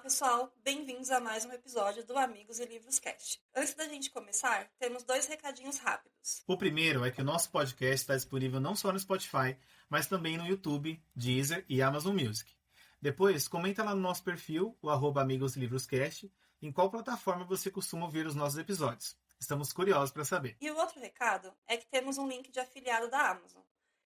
pessoal, bem-vindos a mais um episódio do Amigos e Livros Cast. Antes da gente começar, temos 2 recadinhos rápidos. O primeiro é que o nosso podcast está disponível não só no Spotify, mas também no YouTube, Deezer e Amazon Music. Depois, comenta lá no nosso perfil, o @amigoslivroscast, em qual plataforma você costuma ouvir os nossos episódios. Estamos curiosos para saber. E o outro recado é que temos um link de afiliado da Amazon.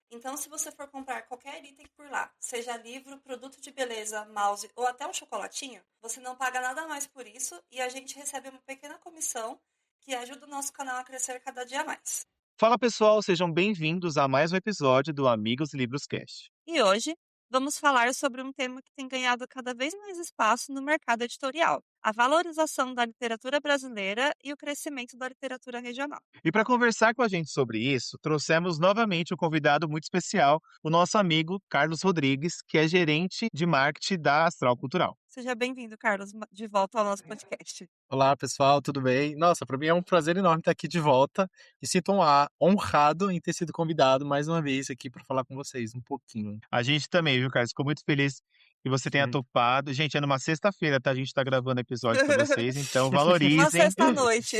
Então, se você for comprar qualquer item por lá, seja livro, produto de beleza, mouse ou até um chocolatinho, você não paga nada mais por isso e a gente recebe uma pequena comissão que ajuda o nosso canal a crescer cada dia mais. Fala pessoal, sejam bem-vindos a mais um episódio do Amigos Livros Cast. E hoje vamos falar sobre um tema que tem ganhado cada vez mais espaço no mercado editorial: a valorização da literatura brasileira e o crescimento da literatura regional. E para conversar com a gente sobre isso, trouxemos novamente um convidado muito especial, o nosso amigo Carlos Rodrigues, que é gerente de marketing da Astral Cultural. Seja bem-vindo, Carlos, de volta ao nosso podcast. Olá, pessoal, tudo bem? Nossa, para mim é um prazer enorme estar aqui de volta e sinto honrado em ter sido convidado mais uma vez aqui para falar com vocês um pouquinho. A gente também, viu, Carlos? Ficou muito feliz que você tenha topado. Gente, é numa sexta-feira, tá? A gente tá gravando episódio para vocês, então Uma valorizem. sexta-noite.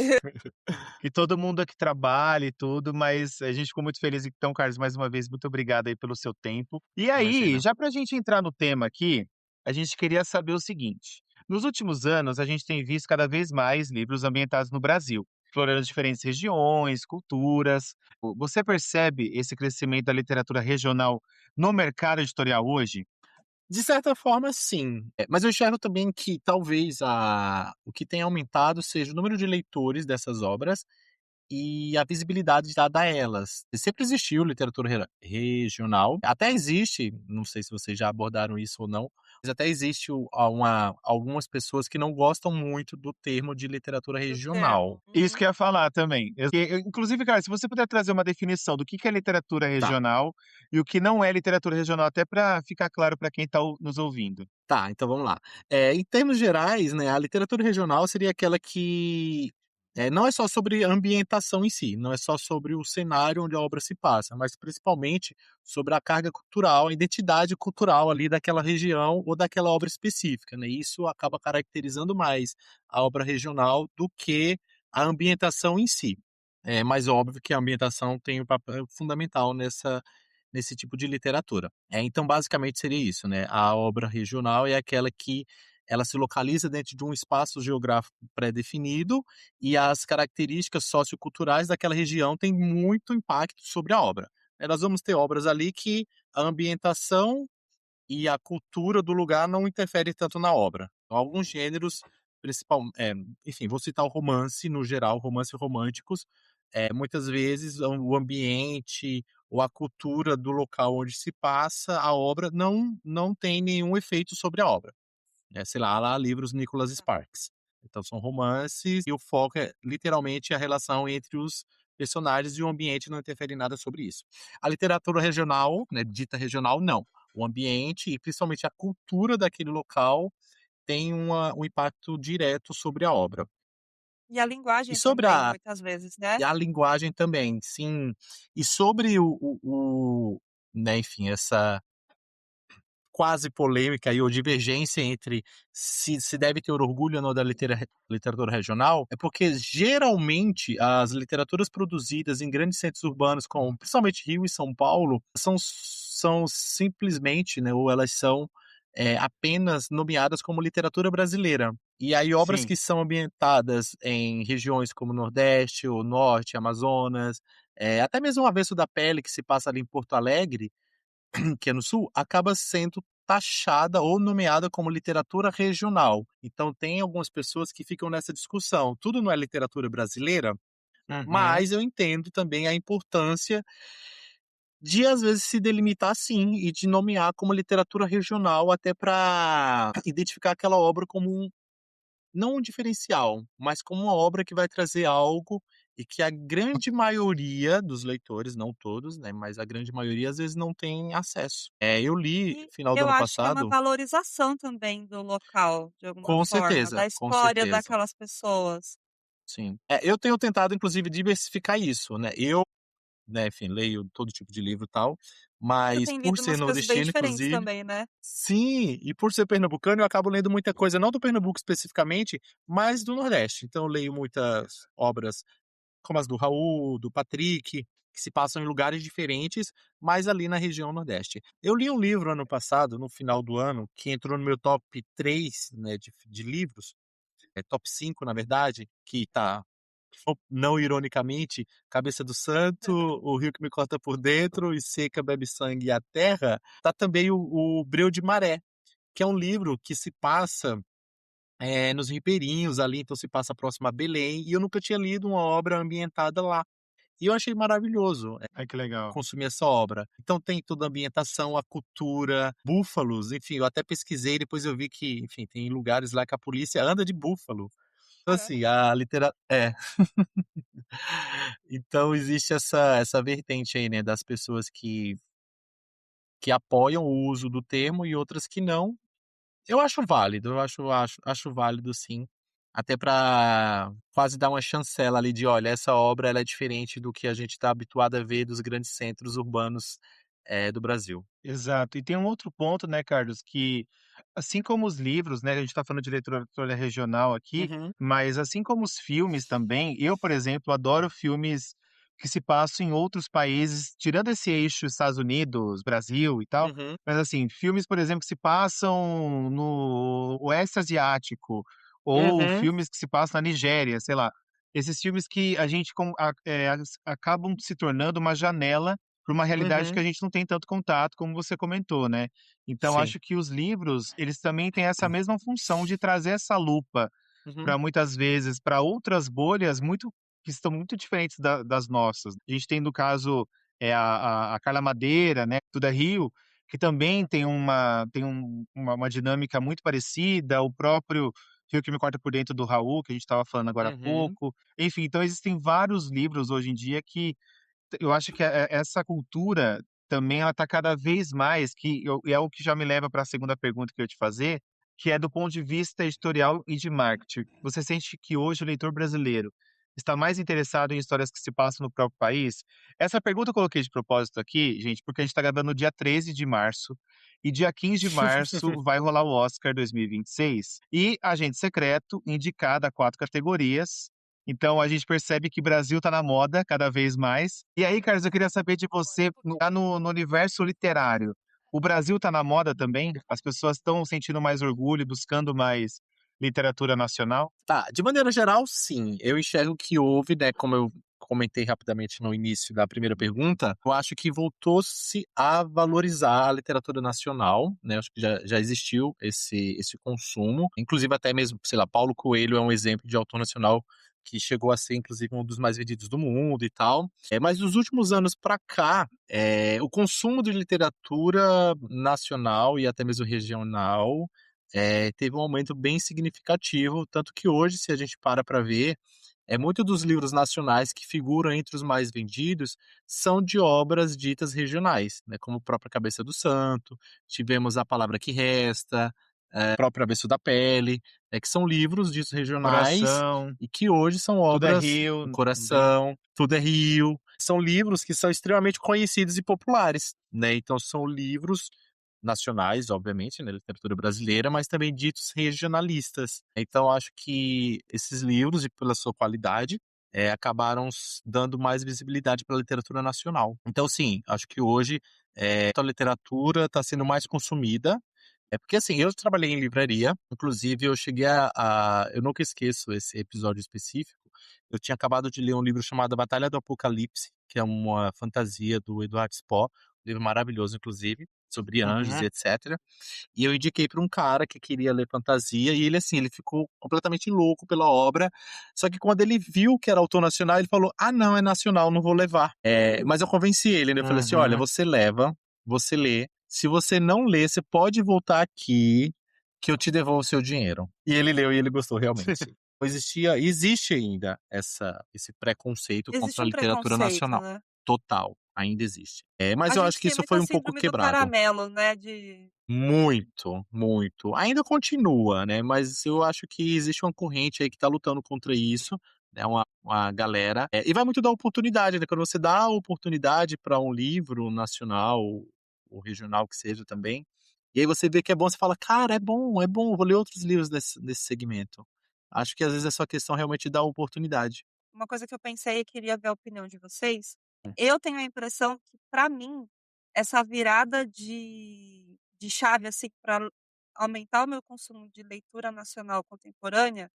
Que todo mundo aqui trabalhe e tudo, mas a gente ficou muito feliz. Então, Carlos, mais uma vez, muito obrigado aí pelo seu tempo. E aí, Imagina. já pra gente entrar no tema aqui, a gente queria saber o seguinte. Nos últimos anos, a gente tem visto cada vez mais livros ambientados no Brasil, explorando diferentes regiões, culturas. Você percebe esse crescimento da literatura regional no mercado editorial hoje? De certa forma, sim. Mas eu enxergo também que talvez o que tem aumentado seja o número de leitores dessas obras e a visibilidade dada a elas. Sempre existiu literatura regional, até existe, não sei se vocês já abordaram isso ou não, mas até existe algumas pessoas que não gostam muito do termo de literatura regional. Isso que eu ia falar também. Inclusive, cara, se você puder trazer uma definição do que é literatura regional e o que não é literatura regional, até para ficar claro para quem está nos ouvindo. Tá, então vamos lá. Em termos gerais, né, a literatura regional seria aquela que não é só sobre a ambientação em si, não é só sobre o cenário onde a obra se passa, mas principalmente sobre a carga cultural, a identidade cultural ali daquela região ou daquela obra específica, né? Isso acaba caracterizando mais a obra regional do que a ambientação em si. É mais óbvio que a ambientação tem um papel fundamental nesse tipo de literatura. Então, basicamente, seria isso, né? A obra regional é aquela que ela se localiza dentro de um espaço geográfico pré-definido e as características socioculturais daquela região têm muito impacto sobre a obra. Nós vamos ter obras ali que a ambientação e a cultura do lugar não interferem tanto na obra. Então, alguns gêneros, enfim, vou citar o romance, no geral, romance românticos, muitas vezes o ambiente ou a cultura do local onde se passa a obra não tem nenhum efeito sobre a obra. Sei lá livros Nicholas Sparks. Então são romances e o foco é literalmente a relação entre os personagens e o ambiente não interfere em nada sobre isso. A literatura regional, né, dita regional, não. O ambiente e principalmente a cultura daquele local tem um impacto direto sobre a obra. E a E linguagem sobre também, muitas vezes, né? a linguagem também, sim. E sobre né, enfim, essa quase polêmica ou divergência entre se deve ter orgulho ou não da literatura regional, é porque geralmente as literaturas produzidas em grandes centros urbanos, como principalmente Rio e São Paulo, são simplesmente, né, ou elas são apenas nomeadas como literatura brasileira. E aí obras Sim. que são ambientadas em regiões como Nordeste, ou Norte, Amazonas, até mesmo o Avesso da Pele, que se passa ali em Porto Alegre, que é no sul, acaba sendo taxada ou nomeada como literatura regional. Então tem algumas pessoas que ficam nessa discussão. Tudo não é literatura brasileira, mas eu entendo também a importância de, às vezes, se delimitar sim e de nomear como literatura regional até para identificar aquela obra como não um diferencial, mas como uma obra que vai trazer algo e que a grande maioria dos leitores, não todos, né, mas a grande maioria às vezes não tem acesso. Eu li E final do eu ano acho que é uma passado. valorização também do local, de alguma Com forma, certeza, da com história certeza, daquelas pessoas. sim. Eu tenho tentado inclusive diversificar isso, né, eu né, enfim, leio todo tipo de livro e tal, Você mas tem por lido ser umas coisas bem nordestino, diferentes inclusive também, né? sim, e por ser pernambucano, eu acabo lendo muita coisa, não do Pernambuco especificamente, mas do Nordeste. Então eu leio muitas obras como as do Raul, do Patrick, que se passam em lugares diferentes, mas ali na região Nordeste. Eu li um livro ano passado, no final do ano, que entrou no meu top 3, né, de livros, top 5 na verdade, que tá, não ironicamente, Cabeça do Santo, O Rio que Me Corta por Dentro e Seca Bebe Sangue e a Terra, tá também o Breu de Maré, que é um livro que se passa nos ribeirinhos ali, então se passa próximo a Belém, e eu nunca tinha lido uma obra ambientada lá. E eu achei maravilhoso, Ai, que legal. consumir essa obra. Então tem toda a ambientação, a cultura, búfalos, enfim, eu até pesquisei, depois eu vi que, enfim, tem lugares lá que a polícia anda de búfalo. Então assim, Caramba. a litera é. Então existe essa vertente aí, né, das pessoas que apoiam o uso do termo e outras que não. Eu acho válido, eu acho válido sim, até para quase dar uma chancela ali de: "Olha, essa obra ela é diferente do que a gente está habituado a ver dos grandes centros urbanos, do Brasil". Exato. E tem um outro ponto, né, Carlos, que assim como os livros, né, a gente está falando de literatura regional aqui, Uhum, mas assim como os filmes também, eu, por exemplo, adoro filmes que se passam em outros países, tirando esse eixo Estados Unidos, Brasil e tal, uhum, mas assim, filmes, por exemplo, que se passam no Oeste Asiático, ou uhum, filmes que se passam na Nigéria, sei lá. Esses filmes que a gente acabam se tornando uma janela para uma realidade que uhum. a gente não tem tanto contato, como você comentou, né. Então Sim. acho que os livros, eles também têm essa mesma função de trazer essa lupa Uhum, para muitas vezes, para outras bolhas muito que estão muito diferentes das nossas. A gente tem no caso, a Carla Madeira, né, do Da Rio, que também tem uma dinâmica muito parecida, o próprio Rio que Me Corta por Dentro do Raul, que a gente estava falando agora há uhum, pouco. Enfim, então existem vários livros hoje em dia que eu acho que essa cultura também ela está cada vez mais é o que já me leva para a segunda pergunta que eu ia te fazer, que é do ponto de vista editorial e de marketing. Você sente que hoje o leitor brasileiro está mais interessado em histórias que se passam no próprio país? Essa pergunta eu coloquei de propósito aqui, gente, porque a gente está gravando no dia 13 de março, e dia 15 de março vai rolar o Oscar 2026, e Agente Secreto, indicado a 4 categorias, então a gente percebe que Brasil tá na moda cada vez mais. E aí, Carlos, eu queria saber de você, tá no universo literário. O Brasil tá na moda também? As pessoas estão sentindo mais orgulho, buscando mais literatura nacional? Tá, de maneira geral, sim. Eu enxergo que houve, né, como eu comentei rapidamente no início da primeira pergunta, eu acho que voltou-se a valorizar a literatura nacional, né? Acho que já existiu esse consumo. Inclusive, até mesmo, sei lá, Paulo Coelho é um exemplo de autor nacional que chegou a ser, inclusive, um dos mais vendidos do mundo e tal. Mas dos últimos anos para cá, o consumo de literatura nacional e até mesmo regional teve um aumento bem significativo, tanto que hoje, se a gente para ver, muito dos livros nacionais que figuram entre os mais vendidos são de obras ditas regionais, né, como a própria Cabeça do Santo, tivemos A Palavra que Resta, o próprio Avesso da Pele, que são livros ditos regionais Coração, e que hoje são Tudo é obras O Rio também. Coração, Tudo é Rio, são livros que são extremamente conhecidos e populares, né, então são livros nacionais, obviamente, né, literatura brasileira, mas também ditos regionalistas. Então acho que esses livros, e pela sua qualidade, acabaram dando mais visibilidade para a literatura nacional. Então sim, acho que hoje a literatura está sendo mais consumida. É porque assim, eu trabalhei em livraria, inclusive eu cheguei eu nunca esqueço esse episódio específico. Eu tinha acabado de ler um livro chamado Batalha do Apocalipse, que é uma fantasia do Eduardo Spohr, um livro maravilhoso, inclusive, sobre anjos e Uhum. etc. E eu indiquei para um cara que queria ler fantasia, e ele, assim, ele ficou completamente louco pela obra. Só que quando ele viu que era autor nacional, ele falou: "Ah, não, é nacional, não vou levar". Mas eu convenci ele, né? Eu falei assim: "Olha, Uhum. você leva, você lê. Se você não lê, você pode voltar aqui, que eu te devolvo o seu dinheiro". E ele leu e ele gostou realmente. Existe ainda esse preconceito contra Existe a um literatura preconceito, nacional. né? Total, ainda existe. Mas A eu acho gente que tem isso muita foi um pouco síndrome do quebrado. caramelo, né? De Muito, muito. Ainda continua, né, mas eu acho que existe uma corrente aí que está lutando contra isso, né, uma galera. E vai muito da oportunidade, né? Quando você dá a oportunidade para um livro nacional ou regional que seja também, e aí você vê que é bom, você fala: "Cara, é bom, vou ler outros livros desse segmento". Acho que às vezes é só questão realmente da oportunidade. Uma coisa que eu pensei e queria ver a opinião de vocês, eu tenho a impressão que, para mim, essa virada de chave, assim, para aumentar o meu consumo de leitura nacional contemporânea,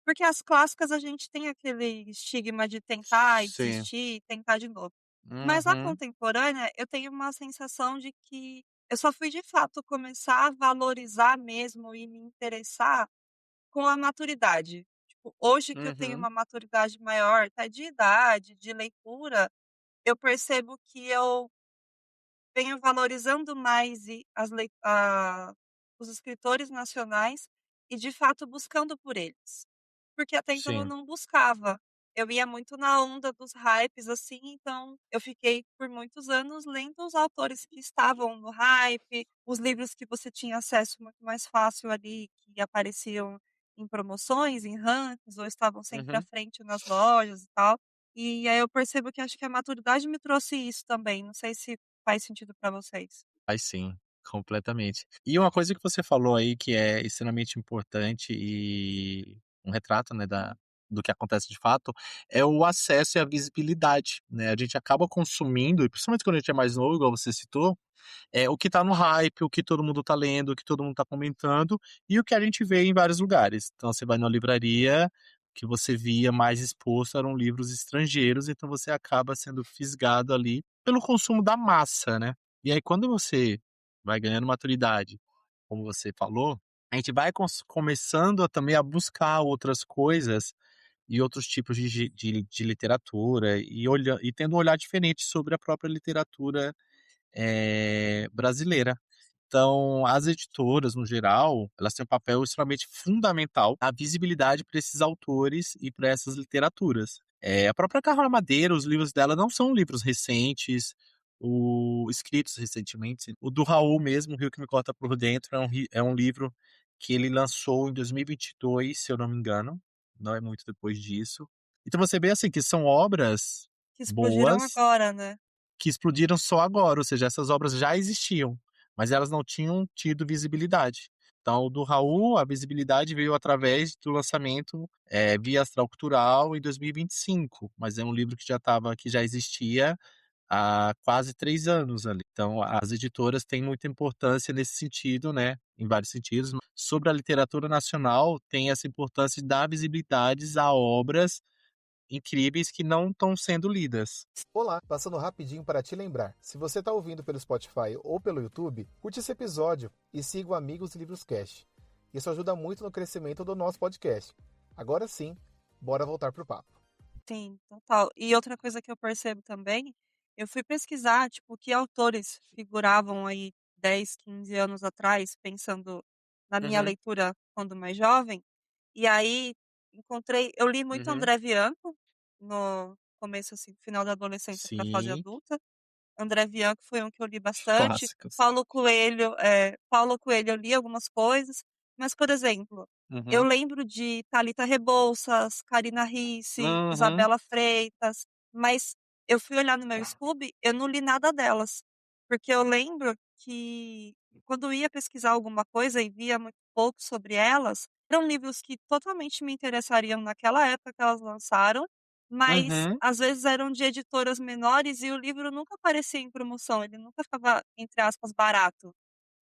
porque as clássicas a gente tem aquele estigma de tentar e Sim. desistir, tentar de novo. Mas a Uhum, contemporânea, eu tenho uma sensação de que eu só fui de fato começar a valorizar mesmo e me interessar com a maturidade. Tipo, hoje que eu tenho uhum, uma maturidade maior, até de idade, de leitura, eu percebo que eu venho valorizando mais os escritores nacionais e, de fato, buscando por eles. Porque até então eu sim. não buscava. Eu ia muito na onda dos hypes, assim, então eu fiquei por muitos anos lendo os autores que estavam no hype, os livros que você tinha acesso muito mais fácil ali, que apareciam em promoções, em rankings, ou estavam sempre à Uhum. frente nas lojas e tal. E aí eu percebo que acho que a maturidade me trouxe isso também, não sei se faz sentido pra vocês. Faz sim, completamente. E uma coisa que você falou aí que é extremamente importante e um retrato, né, do que acontece de fato, é o acesso e a visibilidade, né. A gente acaba consumindo, e principalmente quando a gente é mais novo, igual você citou, o que tá no hype, o que todo mundo tá lendo, o que todo mundo tá comentando, e o que a gente vê em vários lugares. Então você vai numa livraria, o que você via mais exposto eram livros estrangeiros, então você acaba sendo fisgado ali pelo consumo da massa, né. E aí quando você vai ganhando maturidade, como você falou, a gente vai começando a também a buscar outras coisas e outros tipos de literatura e tendo um olhar diferente sobre a própria literatura brasileira. Então, as editoras, no geral, elas têm um papel extremamente fundamental na visibilidade para esses autores e para essas literaturas. A própria Carla Madeira, os livros dela não são livros recentes, escritos recentemente. O do Raul mesmo, O Rio que Me Corta por Dentro, é um livro que ele lançou em 2022, se eu não me engano. Não é muito depois disso. Então você vê assim que são obras Que explodiram boas agora, né. que explodiram só agora, ou seja, essas obras já existiam, mas elas não tinham tido visibilidade. Então, o do Raul, a visibilidade veio através do lançamento, via Astral Cultural em 2025, mas é um livro que já existia há quase 3 anos ali. Então, as editoras têm muita importância nesse sentido, né, em vários sentidos. Sobre a literatura nacional, tem essa importância de dar visibilidades a obras incríveis que não estão sendo lidas. Olá, passando rapidinho para te lembrar. Se você está ouvindo pelo Spotify ou pelo YouTube, curte esse episódio e siga o Amigos Livros Cast. Isso ajuda muito no crescimento do nosso podcast. Agora sim, bora voltar pro papo. Sim, total. E outra coisa que eu percebo também, eu fui pesquisar, tipo, que autores figuravam aí 10, 15 anos atrás, pensando na minha Uhum, leitura quando mais jovem, e aí eu li muito uhum. André Bianco no começo, assim, final da adolescência para fase Sim, adulta. André Bianco foi um que eu li bastante. clássicos. Paulo Coelho eu li algumas coisas, mas, por exemplo, eu Uhum, lembro de Thalita Rebouças, Carina Ricci, uhum, Isabela Freitas, mas eu fui olhar no meu Scoob, eu não li nada delas, porque eu lembro que quando eu ia pesquisar alguma coisa e via muito pouco sobre elas, eram livros que totalmente me interessariam naquela época que elas lançaram, mas uhum, às vezes eram de editoras menores e o livro nunca aparecia em promoção, ele nunca ficava, entre aspas, "barato".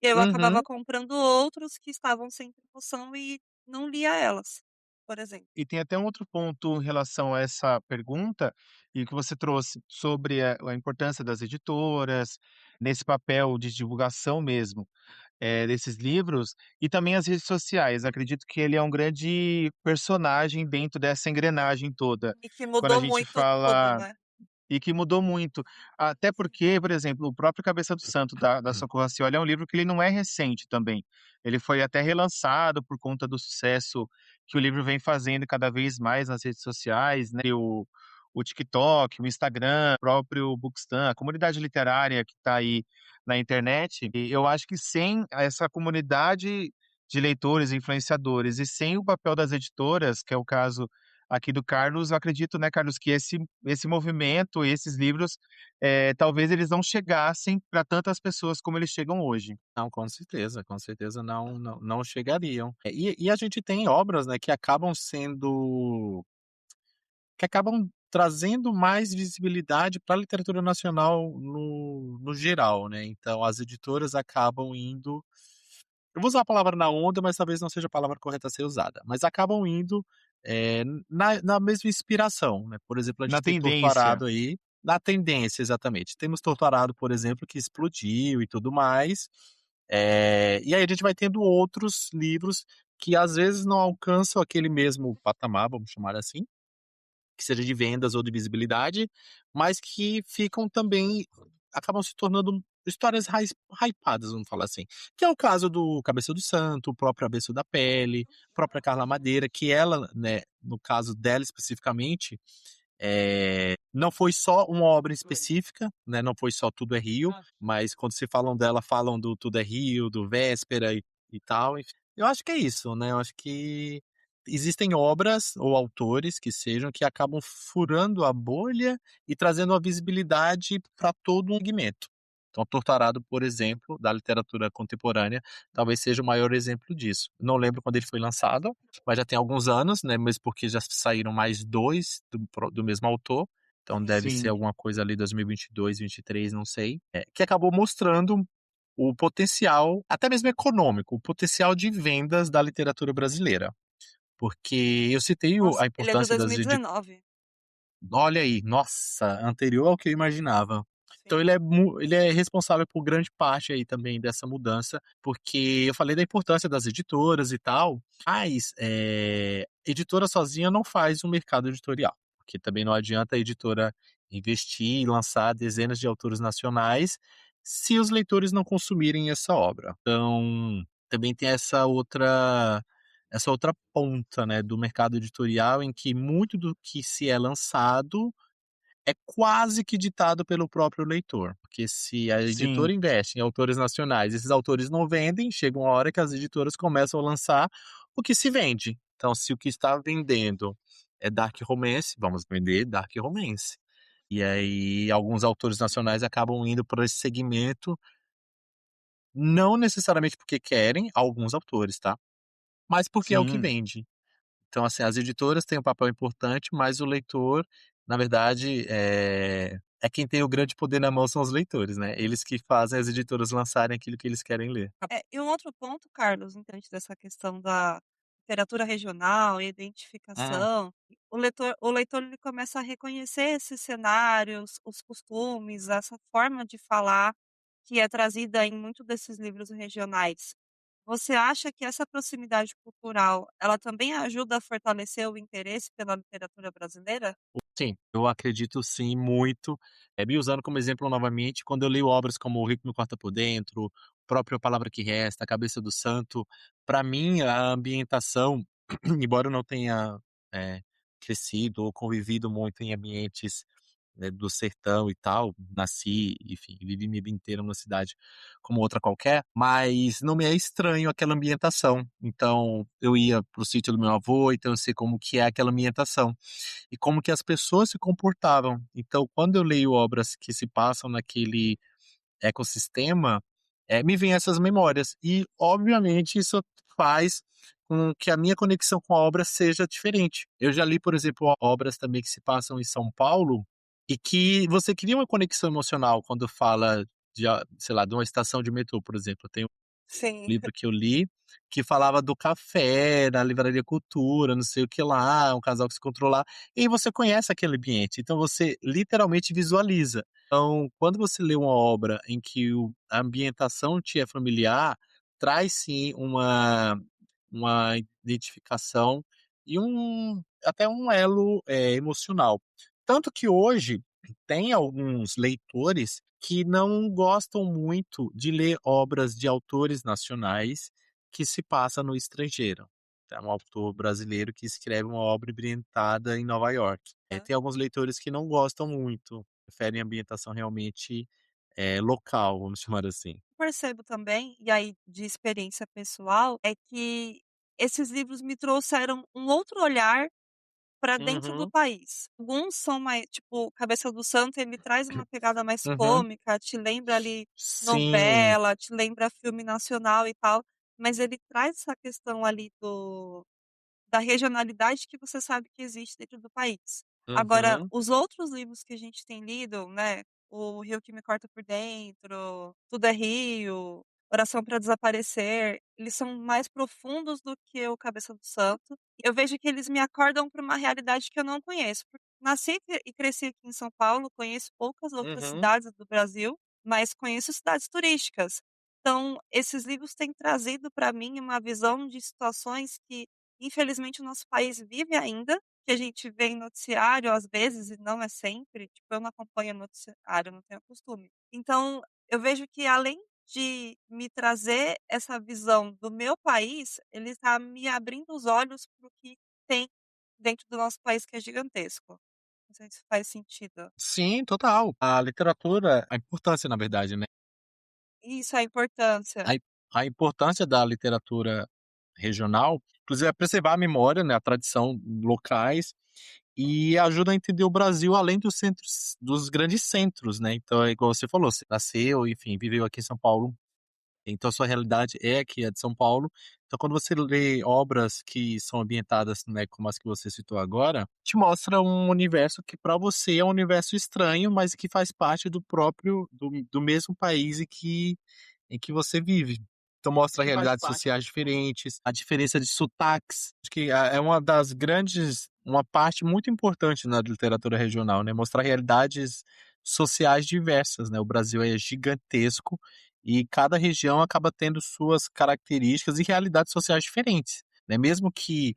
Eu acabava uhum. comprando outros que estavam sem promoção e não lia elas, por exemplo. E tem até um outro ponto em relação a essa pergunta, e que você trouxe sobre a importância das editoras, nesse papel de divulgação mesmo, desses livros, e também as redes sociais. Acredito que ele é um grande personagem dentro dessa engrenagem toda. E que Quando a mudou gente muito tudo, fala né. e que mudou muito. Até porque, por exemplo, o próprio Cabeça do Santo da Socorro Racioli é um livro que ele não é recente também. Ele foi até relançado por conta do sucesso que o livro vem fazendo cada vez mais nas redes sociais, né, o TikTok, o Instagram, o próprio Bookstam, a comunidade literária que está aí na internet. E eu acho que sem essa comunidade de leitores e influenciadores e sem o papel das editoras, que é o caso aqui do Carlos, eu acredito, né, Carlos, que esse movimento, esses livros, talvez eles não chegassem para tantas pessoas como eles chegam hoje. Não, com certeza não chegariam. E a gente tem obras, né, que acabam trazendo mais visibilidade para a literatura nacional no geral, né. Então as editoras acabam indo, eu vou usar a palavra na onda, mas talvez não seja a palavra correta a ser usada, mas acabam indo, na mesma inspiração, né. Por exemplo, a Na gente tem tendência. Torturado aí, na tendência, exatamente. Temos Torturado, por exemplo, que explodiu e tudo mais, e aí a gente vai tendo outros livros que às vezes não alcançam aquele mesmo patamar, vamos chamar assim, que seja de vendas ou de visibilidade, mas que ficam também, acabam se tornando histórias hypadas, vamos falar assim. Que é o caso do Cabeça do Santo, o próprio Avesso da Pele, própria Carla Madeira, que ela, né, no caso dela especificamente, não foi só uma obra específica, né, não foi só Tudo é Rio, mas quando se falam dela, falam do Tudo é Rio, do Véspera e tal, enfim. Eu acho que é isso, né, eu acho que existem obras ou autores que sejam, que acabam furando a bolha e trazendo a visibilidade para todo um segmento. Então, Torturado, por exemplo, da literatura contemporânea, talvez seja o maior exemplo disso. Não lembro quando ele foi lançado, mas já tem alguns anos, né, mesmo porque já saíram mais 2 do mesmo autor, então Sim. deve ser Sim, alguma coisa ali 2022, 23, não sei, que acabou mostrando o potencial, até mesmo econômico, o potencial de vendas da literatura brasileira. Porque eu citei Nossa, a ele é de importância das 2019. olha aí, nossa, anterior ao que eu imaginava. Então Sim. ele é responsável por grande parte aí também dessa mudança, porque eu falei da importância das editoras e tal, mas, editora sozinha não faz um mercado editorial, porque também não adianta a editora investir e lançar dezenas de autores nacionais, se os leitores não consumirem essa obra. Então, também tem essa outra ponta, né, do mercado editorial, em que muito do que se é lançado é quase que ditado pelo próprio leitor, porque se a sim, editora investe em autores nacionais, esses autores não vendem, chega uma hora que as editoras começam a lançar o que se vende. Então, se o que está vendendo é dark romance, vamos vender dark romance. E aí alguns autores nacionais acabam indo para esse segmento, não necessariamente porque querem, alguns autores, tá, mas porque é o que sim. vende. Então, assim, as editoras têm um papel importante, mas o leitor, na verdade, é quem tem o grande poder na mão, são os leitores, né? Eles que fazem as editoras lançarem aquilo que eles querem ler. E um outro ponto, Carlos, importante dessa questão da literatura regional e Hum. identificação, o leitor ele começa a reconhecer esses cenários, os costumes, essa forma de falar que é trazida em muito desses livros regionais. Você acha que essa proximidade cultural, ela também ajuda a fortalecer o interesse pela literatura brasileira? Sim, eu acredito sim, muito. Me usando como exemplo novamente, quando eu leio obras como O Rico Me Corta por Dentro, o próprio A Palavra que Resta, A Cabeça do Santo, para mim a ambientação, embora eu não tenha, eh, crescido ou convivido muito em ambientes, né, do sertão e tal, nasci, enfim, vivi minha vida inteira numa cidade como outra qualquer, mas não me é estranho aquela ambientação. Então, eu ia para o sítio do meu avô, então eu sei como que é aquela ambientação e como que as pessoas se comportavam. Então, quando eu leio obras que se passam naquele ecossistema, me vêm essas memórias. E, obviamente, isso faz com que a minha conexão com a obra seja diferente. Eu já li, por exemplo, obras também que se passam em São Paulo e que você cria uma conexão emocional quando fala de, sei lá, de uma estação de metrô, por exemplo. Tem Sim. livro que eu li, que falava do café, da livraria Cultura, não sei o que lá, um casal que se controlar, e aí você conhece aquele ambiente, então você literalmente visualiza. Então, quando você lê uma obra em que a ambientação te é familiar, traz sim uma identificação e até um elo, emocional. Tanto que hoje tem alguns leitores que não gostam muito de ler obras de autores nacionais que se passa no estrangeiro. É um autor brasileiro que escreve uma obra ambientada em Nova York. Tem alguns leitores que não gostam muito, preferem ambientação realmente, local, vamos chamar assim. Percebo também, e aí de experiência pessoal, é que esses livros me trouxeram um outro olhar pra dentro do Uhum, país. Alguns são mais, tipo, Cabeça do Santo, ele traz uma pegada mais uhum. cômica, te lembra ali Sim. novela, te lembra filme nacional e tal, mas ele traz essa questão ali da regionalidade que você sabe que existe dentro do país. Agora, Uhum, os outros livros que a gente tem lido, né, O Rio que Me Corta por Dentro, Tudo é Rio, Oração para Desaparecer, eles são mais profundos do que o Cabeça do Santo. Eu vejo que eles me acordam para uma realidade que eu não conheço. Porque nasci e cresci aqui em São Paulo, conheço poucas outras uhum. cidades do Brasil, mas conheço cidades turísticas. Então, esses livros têm trazido para mim uma visão de situações que infelizmente, o nosso país vive ainda, que a gente vê em noticiário às vezes e não é sempre, tipo, eu não acompanho noticiário, não tenho costume. Então, eu vejo que além de me trazer essa visão do meu país, ele está me abrindo os olhos para o que tem dentro do nosso país, que é gigantesco. Não sei se faz sentido. Sim, total. A literatura, a importância, na verdade, né? Isso, a importância. A, a importância da literatura regional, inclusive, é preservar a memória, né, a tradição locais e ajuda a entender o Brasil além dos centros, dos grandes centros, né? Então, é igual você falou, você nasceu, enfim, viveu aqui em São Paulo. Então, a sua realidade é aqui, é de São Paulo. Então, quando você lê obras que são ambientadas, né, como as que você citou agora, te mostra um universo que para você é um universo estranho, mas que faz parte do próprio, do mesmo país em que você vive. Então mostra Que faz realidades parte. sociais diferentes, a diferença de sotaques. Acho que é uma das grandes, uma parte muito importante na literatura regional, né? Mostrar realidades sociais diversas, né? O Brasil é gigantesco e cada região acaba tendo suas características e realidades sociais diferentes, né? Mesmo que,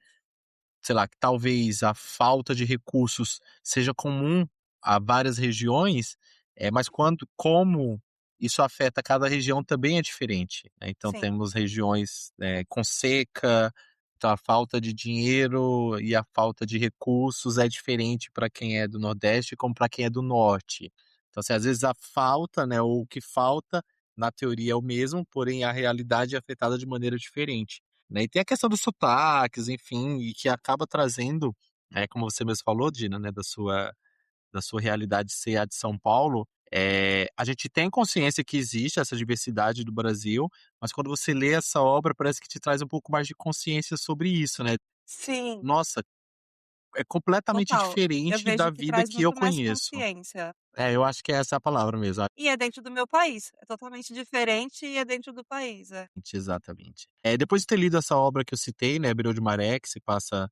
sei lá, que talvez a falta de recursos seja comum a várias regiões, mas como isso afeta cada região também é diferente, né. Então Sim, temos regiões, com seca, então a falta de dinheiro e a falta de recursos é diferente para quem é do Nordeste como para quem é do Norte. Então, assim, às vezes a falta, né, ou o que falta, na teoria é o mesmo, porém a realidade é afetada de maneira diferente. Né, e tem a questão dos sotaques, enfim, e que acaba trazendo, como você mesmo falou, Dina, né, da sua realidade ser a de São Paulo, a gente tem consciência que existe essa diversidade do Brasil, mas quando você lê essa obra parece que te traz um pouco mais de consciência sobre isso, né. sim, Nossa, é completamente total. Eu diferente da vejo que vida traz que eu muito mais conheço. consciência. Eu acho que é essa a palavra mesmo, E é dentro do meu país, é totalmente diferente e é dentro do país, é. exatamente. Depois de ter lido essa obra que eu citei, né, Bereu de Maré, que se passa,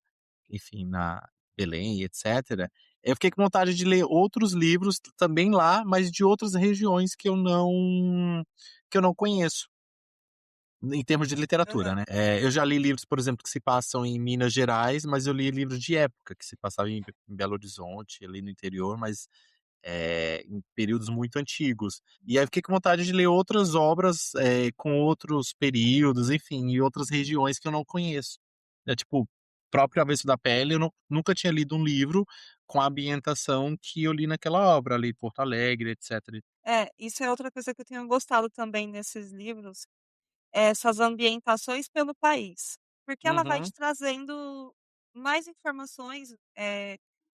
enfim, na Belém e etcétera, eu fiquei com vontade de ler outros livros também lá, mas de outras regiões que eu não conheço, em termos de literatura, Aham. né. Eu já li livros, por exemplo, que se passam em Minas Gerais, mas eu li livros de época, que se passavam em Belo Horizonte, ali no interior, mas em períodos muito antigos. E aí eu fiquei com vontade de ler outras obras, com outros períodos, enfim, e outras regiões que eu não conheço. Tipo, próprio Avesso da Pele, eu nunca tinha lido um livro com a ambientação que eu li naquela obra ali, Porto Alegre, etcétera. É, isso é outra coisa que eu tenho gostado também nesses livros, é essas ambientações pelo país, porque ela vai Uhum. te trazendo mais informações,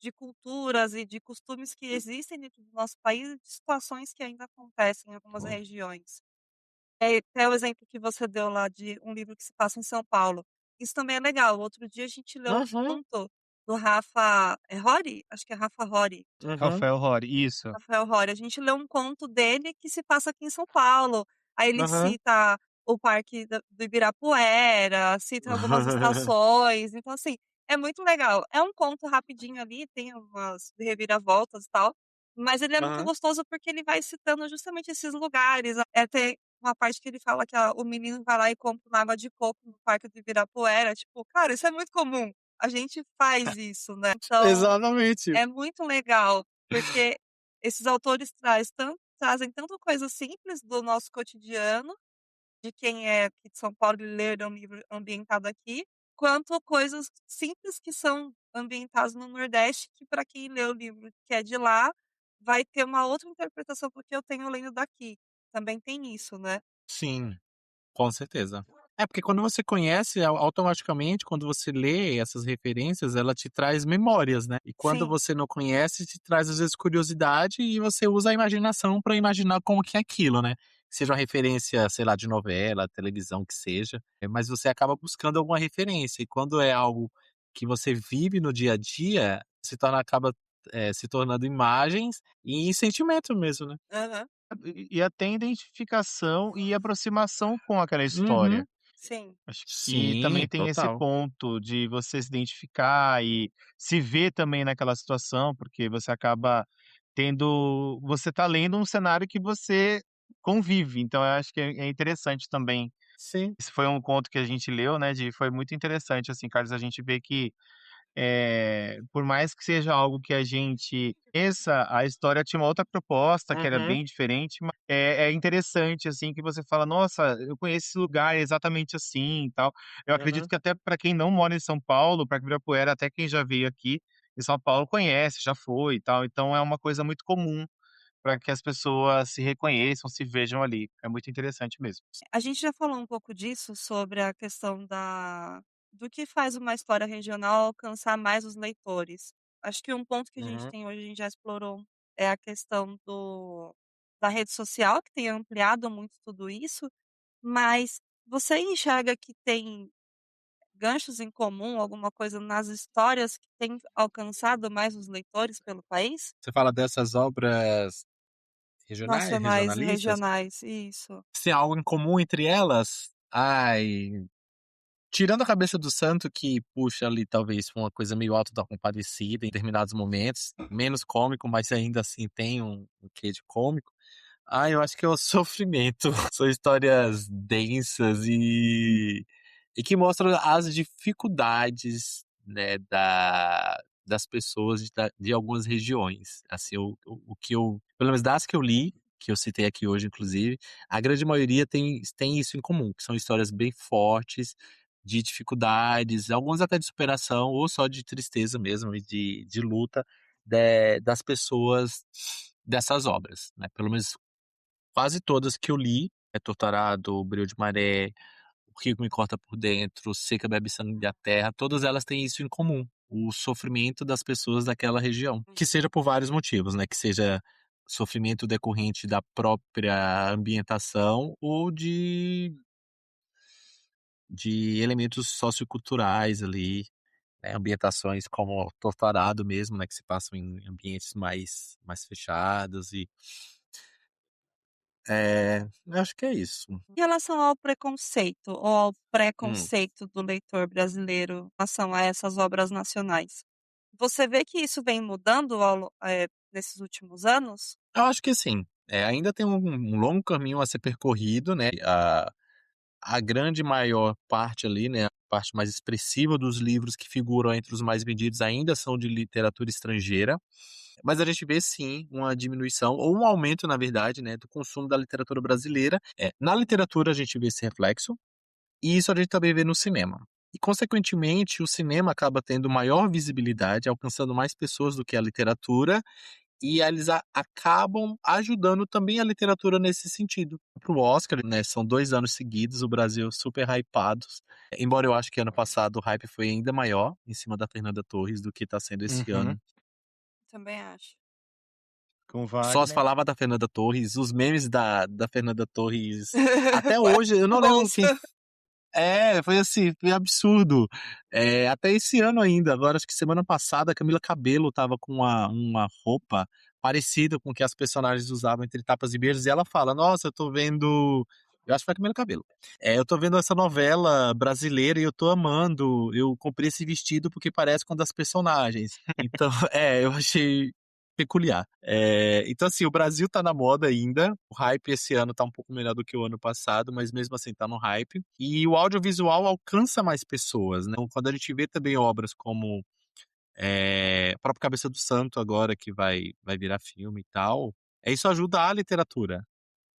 de culturas e de costumes que existem dentro do nosso país e de situações que ainda acontecem em algumas regiões. Até o exemplo que você deu lá de um livro que se passa em São Paulo, isso também é legal. Outro dia a gente leu um Uhum, conto do Rafa Rohde? Acho que é Rafa Rohde. uhum, Rafael Rori, isso. Rafael Rohde. A gente leu um conto dele que se passa aqui em São Paulo. Aí ele aham. cita o parque do Ibirapuera, cita algumas estações. Então, assim, é muito legal. É um conto rapidinho ali, tem umas reviravoltas e tal, mas ele é muito Aham. gostoso porque ele vai citando justamente esses lugares. Tem uma parte que ele fala que o menino vai lá e compra uma água de coco no parque do Ibirapuera. Tipo, cara, isso é muito comum. A gente faz isso, né? Então, Exatamente. é muito legal, porque esses autores trazem tanto coisa simples do nosso cotidiano, de quem é aqui de São Paulo e ler um livro ambientado aqui, quanto coisas simples que são ambientadas no Nordeste, que para quem lê o livro que é de lá, vai ter uma outra interpretação, porque eu tenho lendo daqui. Também tem isso, né. Sim, com certeza. É, porque quando você conhece, automaticamente, quando você lê essas referências, ela te traz memórias, né. E quando Sim, você não conhece, te traz, às vezes, curiosidade e você usa a imaginação para imaginar como que é aquilo, né. Seja uma referência, sei lá, de novela, televisão, que seja, mas você acaba buscando alguma referência. E quando é algo que você vive no dia a dia, acaba, se tornando imagens e sentimento mesmo, né. aham, E até identificação e aproximação com aquela história. Uhum. sim, Acho que também Sim, tem esse total. ponto de você se identificar e se ver também naquela situação, porque você acaba você tá lendo um cenário que você convive, então eu acho que é interessante também. Sim. Esse foi um conto que a gente leu, né, foi muito interessante, assim, Carlos, a gente vê que por mais que seja algo que a gente essa a história tinha uma outra proposta que era Uhum, bem diferente, é interessante, assim, que você fala: "Nossa, eu conheço esse lugar exatamente assim e tal". Eu acredito uhum. que até para quem não mora em São Paulo, para Ibirapuera, até quem já veio aqui em São Paulo conhece, já foi e tal, então é uma coisa muito comum para que as pessoas se reconheçam, se vejam ali. É muito interessante mesmo. a gente já falou um pouco disso, sobre a questão do que faz uma história regional alcançar mais os leitores. Acho que um ponto que a gente Uhum. tem hoje, a gente já explorou, é a questão da rede social, que tem ampliado muito tudo isso, mas você enxerga que tem ganchos em comum, alguma coisa nas histórias que tem alcançado mais os leitores pelo país? Você fala dessas obras regionais, Nacionais e regionalistas? regionais, isso. Se há algo em comum entre elas? Ai, tirando a Cabeça do Santo, que puxa ali talvez pra uma coisa meio Auto da Compadecida em determinados momentos, menos cômico, mas ainda assim tem um quê de cômico. Eu acho que é o sofrimento. São histórias densas e que mostram as dificuldades, né, das pessoas de algumas regiões. Assim, o que eu pelo menos das que eu li, que eu citei aqui hoje inclusive, a grande maioria tem isso em comum, que são histórias bem fortes, de dificuldades, algumas até de superação ou só de tristeza mesmo e de luta, das pessoas dessas obras, né, pelo menos quase todas que eu li, Torturado, Brilho de Maré, O Rio que Me Corta por Dentro, Seca Bebe Sangue da Terra, todas elas têm isso em comum, o sofrimento das pessoas daquela região. Que Uhum. seja por vários motivos, né, que seja sofrimento decorrente da própria ambientação ou de elementos socioculturais ali, né, ambientações como Torturado mesmo, né, que se passam em ambientes mais fechados eu acho que é isso. Em relação ao preconceito ou ao Hum. preconceito do leitor brasileiro em relação a essas obras nacionais, você vê que isso vem mudando nesses últimos anos? Eu acho que sim. Ainda tem um longo caminho a ser percorrido, né, a grande maior parte ali, né, a parte mais expressiva dos livros que figuram entre os mais vendidos ainda são de literatura estrangeira, mas a gente vê sim uma diminuição ou um aumento, na verdade, né, do consumo da literatura brasileira. Na literatura a gente vê esse reflexo, e isso a gente também vê no cinema. E consequentemente o cinema acaba tendo maior visibilidade, alcançando mais pessoas do que a literatura, e eles acabam ajudando também a literatura nesse sentido. Para o Oscar, né, são 2 anos seguidos, o Brasil super hypados, embora eu acho que ano passado o hype foi ainda maior em cima da Fernanda Torres do que está sendo esse Uhum. ano. Também acho. Com Só se Wagner. falava da Fernanda Torres, os memes da Fernanda Torres, até hoje, eu não lembro Bons. quem. Foi assim, foi absurdo. Até esse ano ainda, agora acho que semana passada a Camila Cabello estava com uma roupa parecida com o que as personagens usavam entre tapas e beijos, e ela fala: "Nossa, eu tô vendo", eu acho que foi a Camila Cabello. "Eu tô vendo essa novela brasileira e eu tô amando, eu comprei esse vestido porque parece com uma das personagens". Então, eu achei peculiar. Então assim, o Brasil tá na moda ainda, o hype esse ano tá um pouco melhor do que o ano passado, mas mesmo assim tá no hype. E o audiovisual alcança mais pessoas, né. Então, quando a gente vê também obras como, o próprio Cabeça do Santo agora que vai virar filme e tal, isso ajuda a literatura,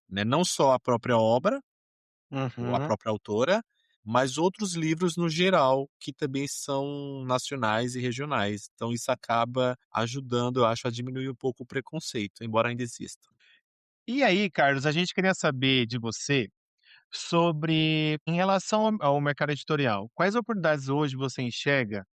né, não só a própria obra, ou a Uhum. própria autora, mas outros livros no geral, que também são nacionais e regionais. Então isso acaba ajudando, eu acho, a diminuir um pouco o preconceito, embora ainda exista. E aí, Carlos, a gente queria saber de você sobre em relação ao mercado editorial, quais oportunidades hoje você enxerga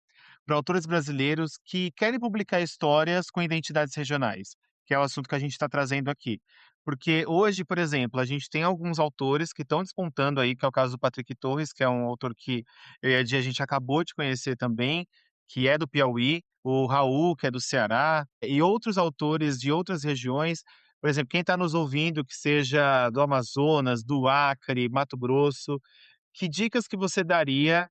para autores brasileiros que querem publicar histórias com identidades regionais, que é o assunto que a gente está trazendo aqui. Porque hoje, por exemplo, a gente tem alguns autores que estão despontando aí, que é o caso do Patrick Torres, que é um autor que eu e a Dia a gente acabou de conhecer também, que é do Piauí, o Raul, que é do Ceará, e outros autores de outras regiões. Por exemplo, quem está nos ouvindo, que seja do Amazonas, do Acre, Mato Grosso, que dicas que você daria,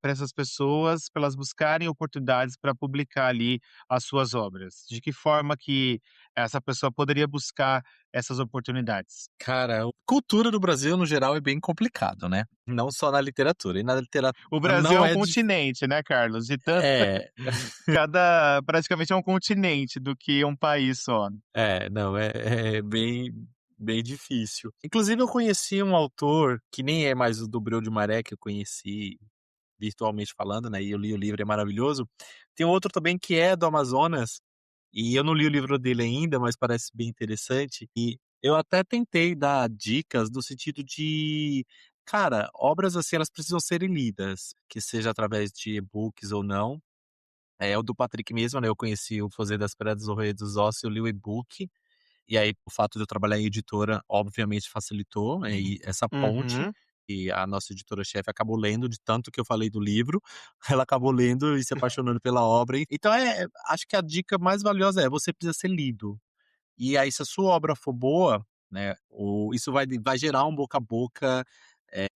para essas pessoas, para elas buscarem oportunidades para publicar ali as suas obras? De que forma que essa pessoa poderia buscar essas oportunidades? Cara, a cultura do Brasil, no geral, é bem complicado, né? Não só na literatura. E na literatura O Brasil é não um é continente, né, Carlos? De tanto é, cada praticamente é um continente do que um país só. não, é bem difícil. Inclusive, eu conheci um autor, que nem é mais o do Breu de Maré, que eu conheci virtualmente falando, né, e eu li o livro, é maravilhoso. Tem outro também que é do Amazonas, e eu não li o livro dele ainda, mas parece bem interessante. E eu até tentei dar dicas no sentido de, cara, obras assim, elas precisam serem lidas, que seja através de e-books ou não. É o do Patrick mesmo, né? Eu conheci o Fazer das Pedras do Rei dos Ossos, eu li o e-book. E aí, o fato de eu trabalhar em editora, obviamente, facilitou, né, e essa ponte, Uhum. e a nossa editora-chefe acabou lendo, de tanto que eu falei do livro, ela acabou lendo e se apaixonando pela obra. Então, acho que a dica mais valiosa é: você precisa ser lido. E aí, se a sua obra for boa, né, isso vai gerar um boca a boca,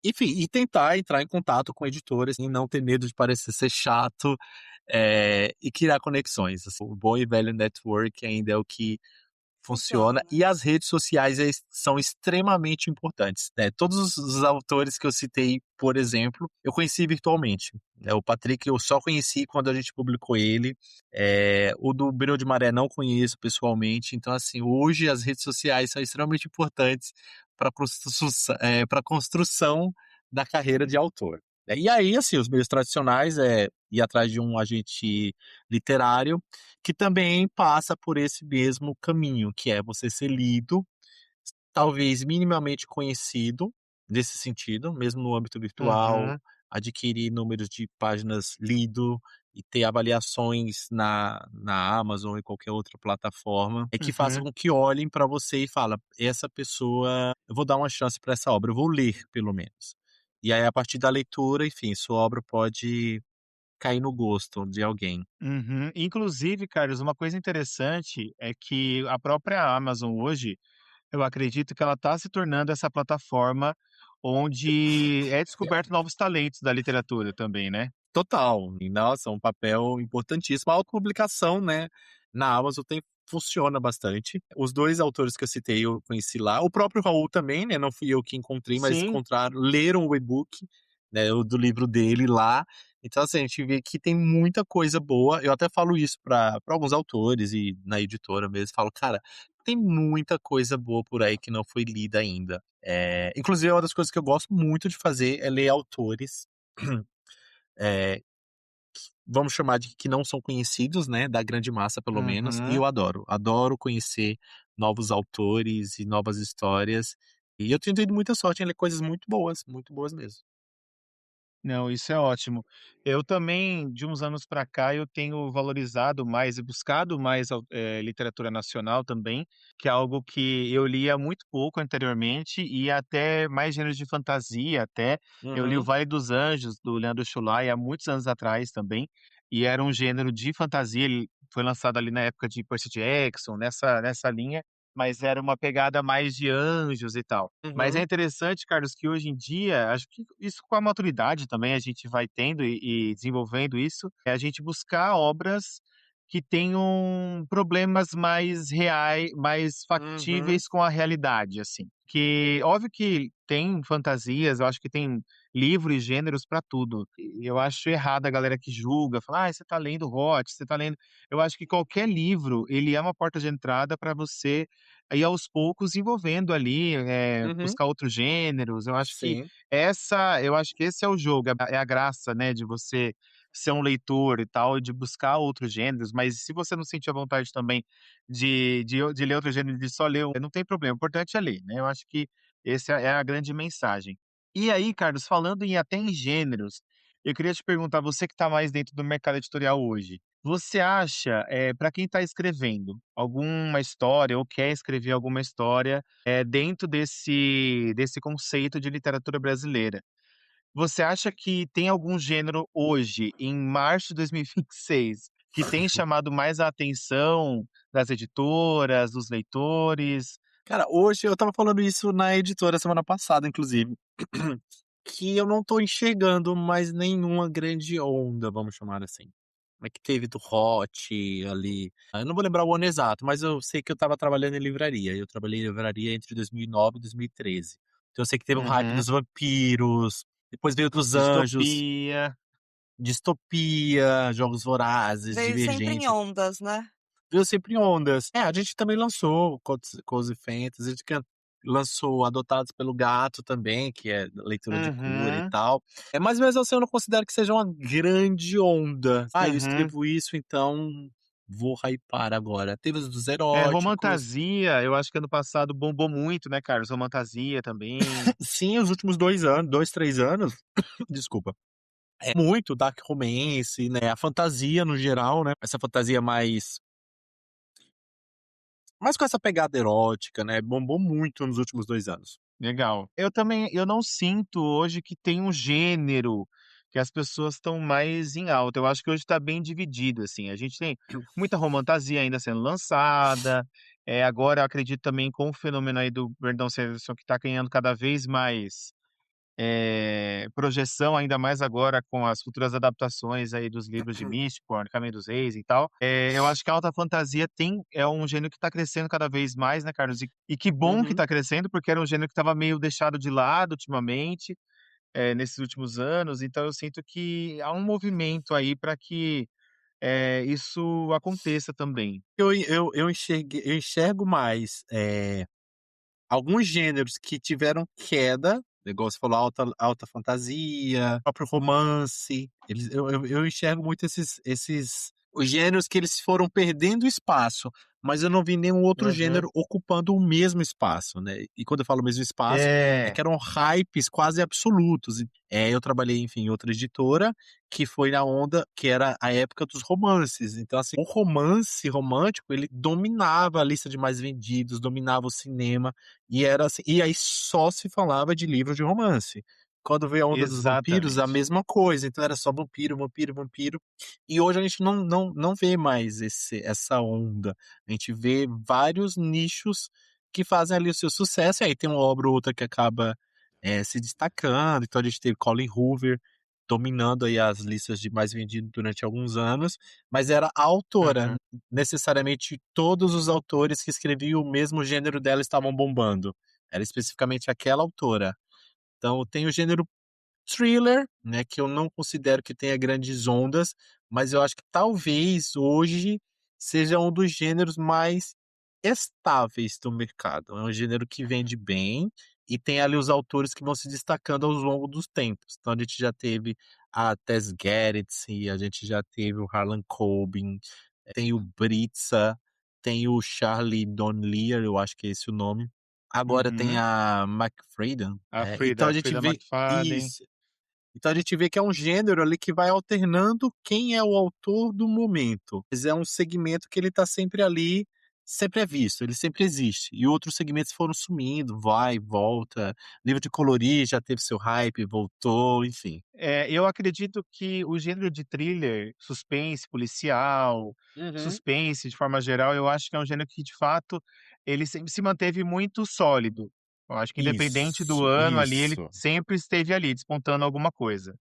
enfim, e tentar entrar em contato com editoras e não ter medo de parecer ser chato, e criar conexões. Assim, o bom e velho network ainda é o que Funciona, funciona. né? E as redes sociais são extremamente importantes, né? Todos os autores que eu citei, por exemplo, eu conheci virtualmente, né? O Patrick eu só conheci quando a gente publicou ele. O do Breu de Maré não conheço pessoalmente. Então, assim, hoje as redes sociais são extremamente importantes para a construção da carreira de autor. E aí, assim, os meios tradicionais é ir atrás de um agente literário, que também passa por esse mesmo caminho, que é você ser lido, talvez minimamente conhecido nesse sentido, mesmo no âmbito virtual, Uhum, adquirir números de páginas lido e ter avaliações na Amazon e qualquer outra plataforma, que faça uhum. com que olhem para você e fala: essa pessoa, eu vou dar uma chance para essa obra, eu vou ler pelo menos. E aí, a partir da leitura, enfim, sua obra pode cair no gosto de alguém. Uhum. Inclusive, Carlos, uma coisa interessante é que a própria Amazon hoje, eu acredito que ela está se tornando essa plataforma onde é descoberto novos talentos da literatura também, né? Total. E nossa, um papel importantíssimo. A autopublicação, né, na Amazon funciona bastante. Os 2 autores que eu citei eu conheci lá. O próprio Raul também, né, não fui eu que encontrei, mas Sim, leram o e-book, né, o do livro dele lá. Então, assim, a gente vê que tem muita coisa boa. Eu até falo isso para alguns autores e na editora mesmo, falo: "Cara, tem muita coisa boa por aí que não foi lida ainda". Inclusive, uma das coisas que eu gosto muito de fazer é ler autores, eh vamos chamar de que não são conhecidos, né, da grande massa pelo menos, e uhum. eu adoro conhecer novos autores e novas histórias, e eu tenho tido muita sorte em ler coisas muito boas mesmo. Não, isso é ótimo. Eu também, de uns anos para cá, eu tenho valorizado mais e buscado mais literatura nacional também, que é algo que eu lia muito pouco anteriormente e até mais gêneros de fantasia até. Eu li o Uhum, Vale dos Anjos, do Leandro Chulai, há muitos anos atrás também, e era um gênero de fantasia, ele foi lançado ali na época de Percy Jackson, nessa linha, mas era uma pegada mais de anjos e tal. Mas é uhum, interessante, Carlos, que hoje em dia, acho que isso com a maturidade também a gente vai tendo e desenvolvendo isso, é a gente buscar obras que tenham problemas mais reais, mais uhum, factíveis com a realidade, assim. Que óbvio que tem fantasias, eu acho que tem livros e gêneros para tudo. E eu acho errado a galera que julga, fala: "Ah, você está lendo hot, você está lendo". Eu acho que qualquer livro, ele é uma porta de entrada para você ir aos poucos envolvendo ali, uhum, buscar outros gêneros. sim, Eu acho que esse é o jogo, é a graça, né, de você ser um leitor e tal, de buscar outros gêneros, mas se você não sentir a vontade também de ler outro gênero, de só ler um, não tem problema, o importante é ler, né. Eu acho que Essa é a grande mensagem. E aí, Carlos, falando até em gêneros, eu queria te perguntar, você que está mais dentro do mercado editorial hoje, você acha, para quem está escrevendo alguma história ou quer escrever alguma história, dentro desse conceito de literatura brasileira, você acha que tem algum gênero hoje, em março de 2026, que tem chamado mais a atenção das editoras, dos leitores? Cara, hoje eu estava falando isso na editora semana passada, inclusive, que eu não tô enxergando mais nenhuma grande onda, vamos chamar assim. É que teve do Hot ali, eu não vou lembrar o ano exato, mas eu sei que eu estava trabalhando em livraria, eu trabalhei em livraria entre 2009 e 2013. Então eu sei que teve o hype Uhum. dos vampiros, depois veio dos anjos, Distopia. distopia, jogos vorazes, Veio sempre em divergente. ondas, né? Veio sempre em ondas. A gente também lançou Cozy Fantasy, a gente lançou Adotados pelo Gato também, que é leitura de cura e Uhum, tal. Mas mesmo assim eu não considero que seja uma grande onda. Eu uhum. escrevo isso, então vou hypar agora. Teve os dos É, eróticos. Romantasia, eu acho que ano passado bombou muito, né, Carlos? Romantasia também. Sim, os últimos 2 anos, 2, 3 anos, desculpa, é muito dark romance, né, a fantasia no geral, né, essa fantasia mais com essa pegada erótica, né, bombou muito nos últimos 2 anos. Legal. Eu não sinto hoje que tem um gênero que as pessoas estão mais em alta. Eu acho que hoje está bem dividido, assim. A gente tem muita romantasia ainda sendo lançada. Agora, eu acredito também com o fenômeno aí do Brandon Sanderson, que está ganhando cada vez mais projeção, ainda mais agora com as futuras adaptações aí dos livros de Mistborn, Caminho dos Reis e tal. Eu acho que a alta fantasia é um gênero que está crescendo cada vez mais, né, Carlos? E que bom que Uhum. está crescendo, porque era um gênero que estava meio deixado de lado ultimamente, nesses últimos anos. Então eu sinto que há um movimento aí para que isso aconteça também. Eu enxergo mais, alguns gêneros que tiveram queda, igual você falou, alta fantasia, próprio romance, eu enxergo muito esses os gêneros que eles foram perdendo espaço, mas eu não vi nenhum outro Uhum. gênero ocupando o mesmo espaço, né. E quando eu falo mesmo espaço, é É, que eram hypes quase absolutos. Eu trabalhei, enfim, em outra editora, que foi na onda que era a época dos romances. Então, assim, o romance romântico, ele dominava a lista de mais vendidos, dominava o cinema. E era assim, e aí só se falava de livros de romance. Quando veio a onda dos vampiros, a exatamente. mesma coisa, então era só vampiro, vampiro, vampiro. E hoje a gente não vê mais essa onda. A gente vê vários nichos que fazem ali o seu sucesso, e aí tem uma obra ou outra que acaba, se destacando. Então a gente teve Colin Hoover dominando aí as listas de mais vendido durante alguns anos, mas era a autora, Uhum. necessariamente todos os autores que escreviam o mesmo gênero dela estavam bombando. Era especificamente aquela autora. Então tem o gênero thriller, né, que eu não considero que tenha grandes ondas, mas eu acho que talvez hoje seja um dos gêneros mais estáveis do mercado. É um gênero que vende bem e tem ali os autores que vão se destacando ao longo dos tempos. Então a gente já teve a Tess Gerritsen, a gente já teve o Harlan Coben, tem o Britsa, tem o Charlie Donlier, eu acho que é esse o nome. Agora tem Uhum. a McFadden. Então a A gente Frida vê McFadden. isso. Então a gente vê que é um gênero ali que vai alternando quem é o autor do momento. Mas é um segmento que ele está sempre ali, sempre é visto, ele sempre existe. E outros segmentos foram sumindo, vai, volta. Livro de colorir já teve seu hype, voltou, enfim. Eu acredito que o gênero de thriller, suspense policial, Uhum. suspense de forma geral, eu acho que é um gênero que de fato ele sempre se manteve muito sólido. Eu acho que independente do Isso, ano ali, ele isso, sempre esteve ali despontando alguma coisa.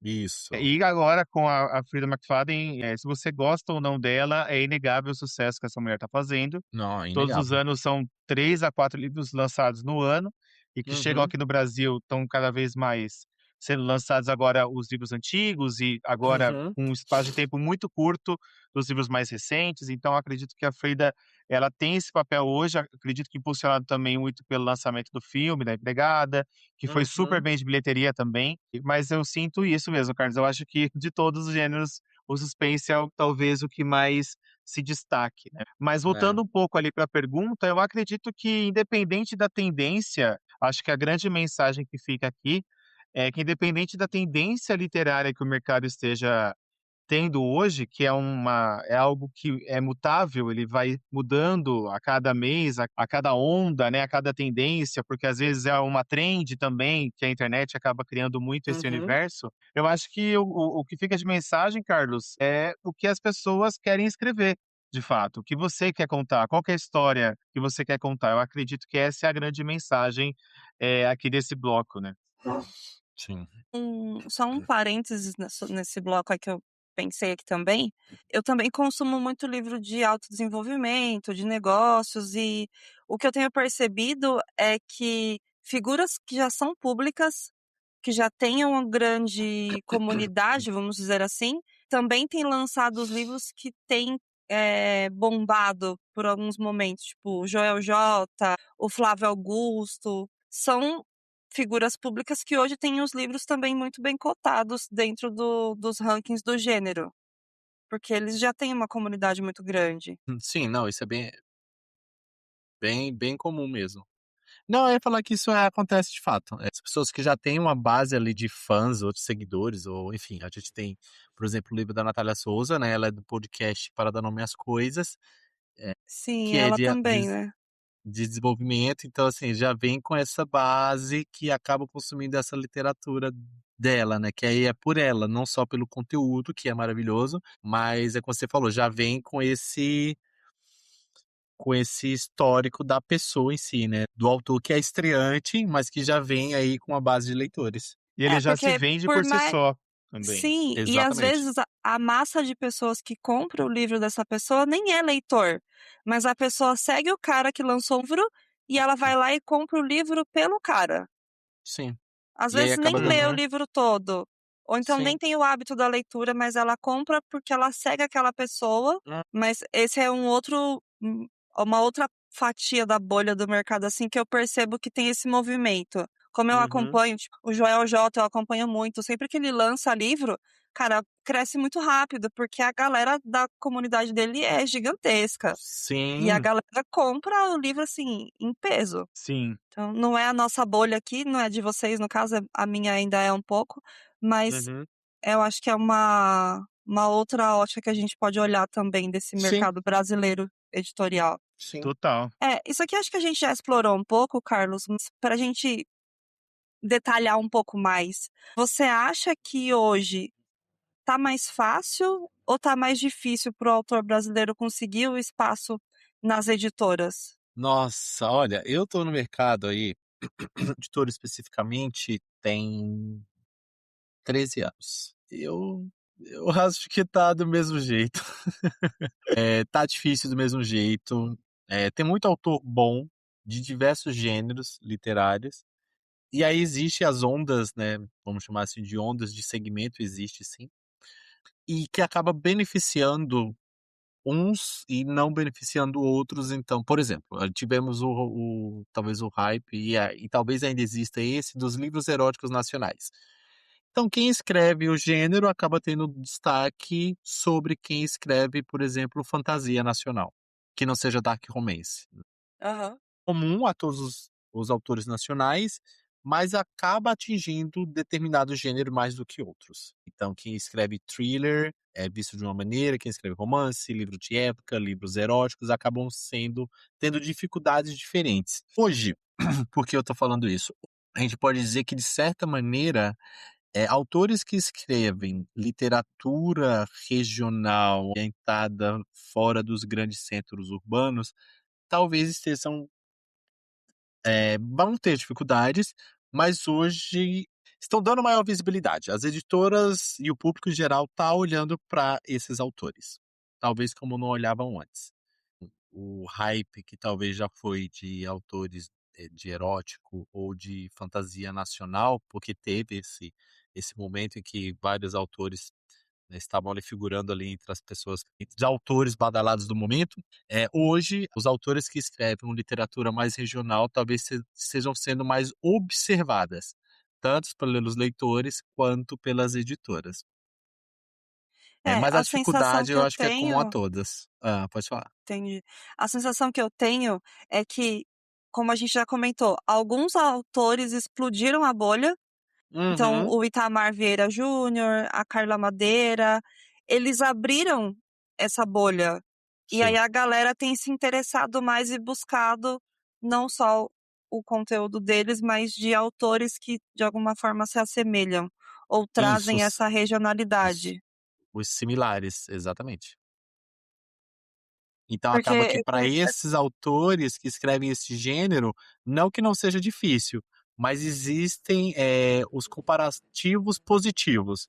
isso. E agora com a Frida McFadden, se você gosta ou não dela, é inegável o sucesso que essa mulher está fazendo. Não, é Todos os inegável. anos são 3 a 4 livros lançados no ano, e que chegam Uhum, aqui no Brasil estão cada vez mais sendo lançados agora os livros antigos e agora uhum. com um espaço de tempo muito curto dos livros mais recentes. Então acredito que a Frida, ela tem esse papel hoje, acredito que impulsionado também muito pelo lançamento do filme, da Empregada, que foi super Uhum. bem de bilheteria também. Mas eu sinto isso mesmo, Carlos, eu acho que de todos os gêneros, o suspense é talvez o que mais se destaque, né. Mas É. voltando um pouco ali para a pergunta, eu acredito que independente da tendência, Acho que a grande mensagem que fica aqui é que independente da tendência literária que o mercado esteja tendo hoje, que é algo que é mutável, ele vai mudando a cada mês, a cada onda, né, a cada tendência, porque às vezes é uma trend também, que a internet acaba criando muito esse Uhum. universo. Eu acho que o que fica de mensagem, Carlos, é o que as pessoas querem escrever, de fato. O que você quer contar, qual que é a história que você quer contar. Eu acredito que essa é a grande mensagem, aqui desse bloco, né. Sim. Só um parênteses nesse bloco aí que eu pensei aqui também. Eu também consumo muito livro de autodesenvolvimento, de negócios, e o que eu tenho percebido é que figuras que já são públicas, que já têm uma grande comunidade, vamos dizer assim, também têm lançado os livros que têm bombado por alguns momentos, tipo o Joel J, o Flávio Augusto. São figuras públicas que hoje têm os livros também muito bem cotados dentro dos rankings do gênero, porque eles já têm uma comunidade muito grande. Sim, não, isso é bem comum mesmo. Não, eu ia falar que isso acontece de fato. As pessoas que já têm uma base ali de fãs ou de seguidores, ou enfim, a gente tem, por exemplo, o livro da Natália Souza, né? Ela é do podcast Para Dar Nome às Coisas, Sim, que é ela de também, né. desenvolvimento, então assim, já vem com essa base que acaba consumindo essa literatura dela, né, que aí é por ela, não só pelo conteúdo, que é maravilhoso, mas é como você falou, já vem com esse histórico da pessoa em si, né, do autor que é estreante, mas que já vem aí com a base de leitores. E ele É, já se porque vende por por si mais só, também. sim, e às Exatamente. vezes a massa de pessoas que compra o livro dessa pessoa nem é leitor, mas a pessoa segue o cara que lançou o livro e ela vai lá e compra o livro pelo cara. Sim. Às E aí vezes nem acaba lê o dando Uhum. livro todo, ou então nem sim. tem o hábito da leitura, mas ela compra porque ela segue aquela pessoa, Hum, mas esse é uma outra fatia da bolha do mercado, assim, que eu percebo que tem esse movimento. Como eu uhum. acompanho, tipo, o Joel J, eu acompanho muito, sempre que ele lança livro, cara, cresce muito rápido, porque a galera da comunidade dele é gigantesca, e a Sim. galera compra o livro, assim, em peso. Sim. Então, não é a nossa bolha aqui, não é de vocês, no caso, a minha ainda é um pouco, mas Uhum. eu acho que é uma outra ótica que a gente pode olhar também desse Sim, mercado brasileiro editorial. sim. Total. Isso aqui acho que a gente já explorou um pouco, Carlos, mas para a gente detalhar um pouco mais, você acha que hoje tá mais fácil ou tá mais difícil para o autor brasileiro conseguir o espaço nas editoras? Nossa, olha, eu tô no mercado aí, editor especificamente, tem 13 anos. Eu acho que tá do mesmo jeito. Tá difícil do mesmo jeito. Tem muito autor bom, de diversos gêneros literários, e aí existe as ondas, né, vamos chamar assim de ondas de segmento, existe sim, e que acaba beneficiando uns e não beneficiando outros. Então, por exemplo, tivemos o talvez o hype e talvez ainda exista esse dos livros eróticos nacionais. Então, quem escreve o gênero acaba tendo destaque sobre quem escreve, por exemplo, fantasia nacional, que não seja dark romance. Aham. Comum a todos os autores nacionais, mas acaba atingindo determinado gênero mais do que outros. Então, quem escreve thriller é visto de uma maneira, quem escreve romance, livro de época, livros eróticos, acabam tendo dificuldades diferentes. Hoje, por que eu estou falando isso? A gente pode dizer que, de certa maneira, autores que escrevem literatura regional ambientada fora dos grandes centros urbanos, talvez estejam vão ter dificuldades, mas hoje estão dando maior visibilidade. As editoras e o público em geral tá olhando para esses autores, talvez como não olhavam antes. O hype que talvez já foi de autores, de erótico ou de fantasia nacional, porque teve esse momento em que vários autores, né, estavam ali figurando ali entre as pessoas, entre os autores badalados do momento. Hoje, os autores que escrevem uma literatura mais regional talvez sejam sendo mais observadas, tanto pelos leitores quanto pelas editoras. Mas a A sensação dificuldade que eu eu acho que é comum a tenho todas. Pode falar. entendi. A sensação que eu tenho é que como a gente já comentou, alguns autores explodiram a bolha. Então, Uhum. o Itamar Vieira Júnior, a Carla Madeira, eles abriram essa bolha. E aí Sim. a galera tem se interessado mais e buscado não só o conteúdo deles, mas de autores que de alguma forma se assemelham ou Isso, trazem essa isso. regionalidade. Os similares, exatamente. Então acaba que Porque para esses autores que escrevem esse gênero, não que não seja difícil, mas existem, os comparativos positivos,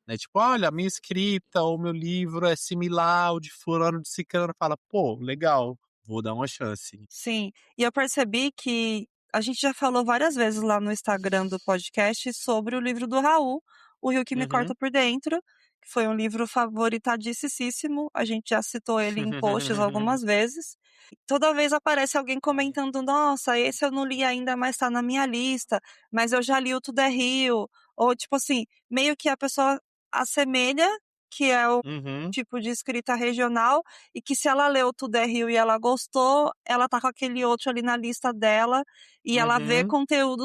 né, tipo: "Olha, a minha escrita ou meu livro é similar ao de fulano de ciclano", fala: "Pô, legal, vou dar uma chance". sim, e eu percebi que a gente já falou várias vezes lá no Instagram do podcast sobre o livro do Raul, O Rio que Me Corta Uhum. por Dentro, que foi um livro favoritadíssimo, a gente já citou ele em posts algumas vezes. Toda vez aparece alguém comentando: "Nossa, esse eu não li ainda, mas tá na minha lista, mas eu já li o Tudo é Rio", ou tipo assim, meio que a pessoa assemelha que é o Uhum, tipo de escrita regional e que se ela leu Tudo é Rio e ela gostou, ela tá com aquele outro ali na lista dela, e ela vê uhum. conteúdo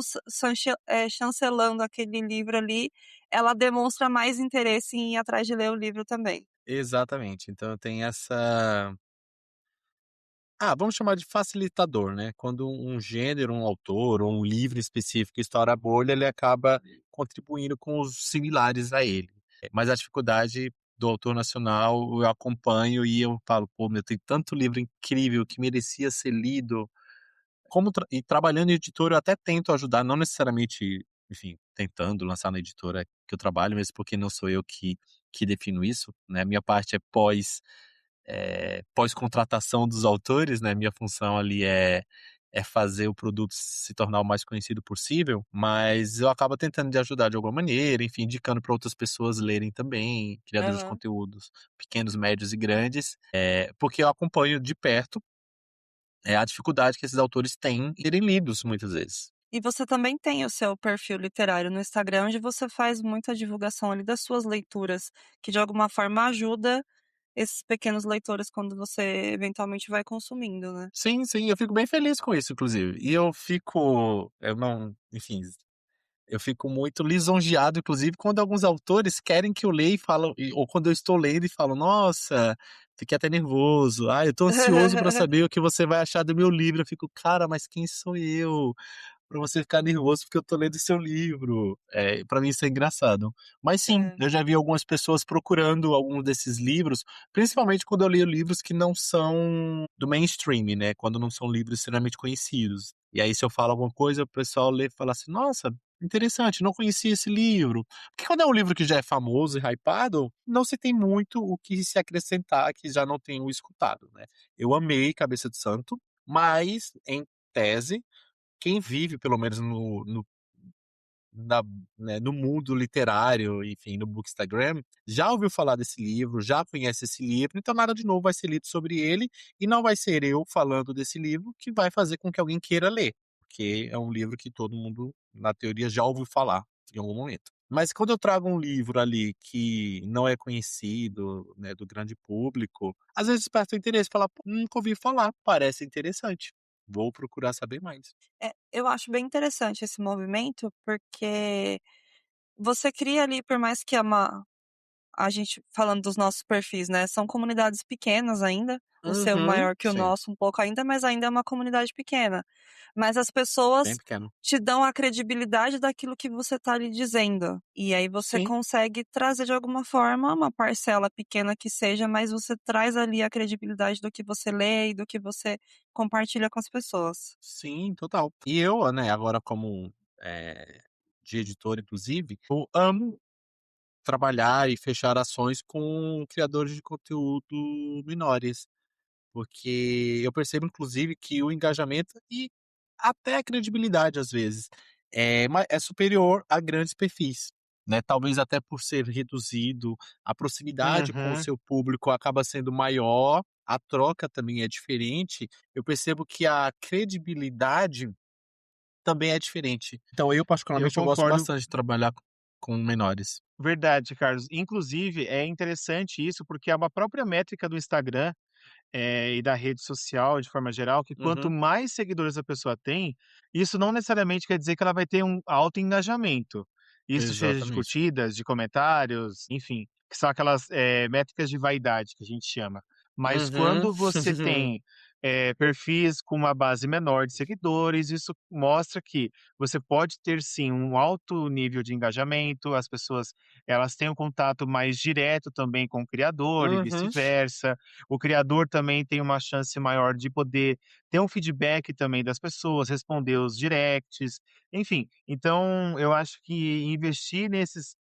chancelando aquele livro ali, ela demonstra mais interesse em ir atrás de ler o livro também. Exatamente, então tem essa vamos chamar de facilitador, né, quando um gênero, um autor ou um livro específico estoura a bolha, ele acaba contribuindo com os similares a ele. Mas a dificuldade do autor nacional eu acompanho e eu falo: "Pô, meu, tem tanto livro incrível que merecia ser lido". Como trabalhando em editora, eu até tento ajudar, não necessariamente, enfim, tentando lançar na editora que eu trabalho, mesmo porque não sou eu que defino isso, né, minha parte é pós-contratação dos autores, né, minha função ali é fazer o produto se tornar o mais conhecido possível, mas eu acabo tentando de ajudar de alguma maneira, enfim, indicando para outras pessoas lerem também, criadores de Aham. conteúdos pequenos, médios e grandes, porque eu acompanho de perto, a dificuldade que esses autores têm em serem lidos muitas vezes. E você também tem o seu perfil literário no Instagram, onde você faz muita divulgação ali das suas leituras, que de alguma forma ajuda esses pequenos leitores quando você eventualmente vai consumindo, né. Sim, sim, eu fico bem feliz com isso inclusive, e eu não, enfim, eu fico muito lisonjeado, inclusive, quando alguns autores querem que eu leia e falam ou quando eu estou lendo e falo: "Nossa, fiquei até nervoso. Ah, eu tô ansioso para saber o que você vai achar do meu livro". Eu fico: "Cara, mas quem sou eu para você ficar nervoso porque eu tô lendo seu livro?". Para mim isso é engraçado. Mas sim, É. eu já vi algumas pessoas procurando alguns desses livros, principalmente quando eu leio livros que não são do mainstream, né, quando não são livros extremamente conhecidos. E aí se eu falo alguma coisa, o pessoal lê e fala assim: "Nossa, interessante, não conhecia esse livro". Porque quando é um livro que já é famoso e hypado, não se tem muito o que se acrescentar que já não tenham escutado, né. Eu amei Cabeça de Santo, mas, em tese, quem vive pelo menos na né, no mundo literário, enfim, no Bookstagram, já ouviu falar desse livro, já conhece esse livro, então nada de novo vai ser lido sobre ele, e não vai ser eu falando desse livro que vai fazer com que alguém queira ler, porque é um livro que todo mundo, na teoria, já ouviu falar em algum momento. Mas quando eu trago um livro ali que não é conhecido, né, do grande público, às vezes desperta o interesse, fala: "Pô, nunca ouvi falar, parece interessante, vou procurar saber mais". Eu acho bem interessante esse movimento, porque você cria ali, por mais que a gente falando dos nossos perfis, né, são comunidades pequenas ainda, o seu Uhum, maior que o sim. nosso um pouco ainda, mas ainda é uma comunidade pequena. Mas as Bem pessoas pequeno. te dão a credibilidade daquilo que você está ali dizendo. E aí você Sim, consegue trazer de alguma forma, uma parcela pequena que seja, mas você traz ali a credibilidade do que você lê e do que você compartilha com as pessoas. sim, total. E eu, né, agora como, de editor inclusive, eu amo trabalhar e fechar ações com criadores de conteúdo menores, porque eu percebo inclusive que o engajamento e até a credibilidade às vezes, é superior a grandes perfis, né, talvez até por ser reduzido, a proximidade com o Uhum. seu público acaba sendo maior, a troca também é diferente, eu percebo que a credibilidade também é diferente. Então eu Eu particularmente eu gosto concordo. bastante de trabalhar com menores. Verdade, Carlos. Inclusive, é interessante isso, porque é uma própria métrica do Instagram. e da rede social, de forma geral, que quanto Uhum. mais seguidores a pessoa tem, isso não necessariamente quer dizer que ela vai ter um alto engajamento. Isso seja de Exatamente. curtidas, de comentários, enfim, que são aquelas, métricas de vaidade que a gente chama. Mas Uhum. quando você tem, perfis com uma base menor de seguidores, isso mostra que você pode ter sim um alto nível de engajamento, as pessoas elas têm um contato mais direto também com o criador e Uhum. vice-versa. O criador também tem uma chance maior de poder ter um feedback também das pessoas, responder os directs, enfim. Então eu acho que investir nesses,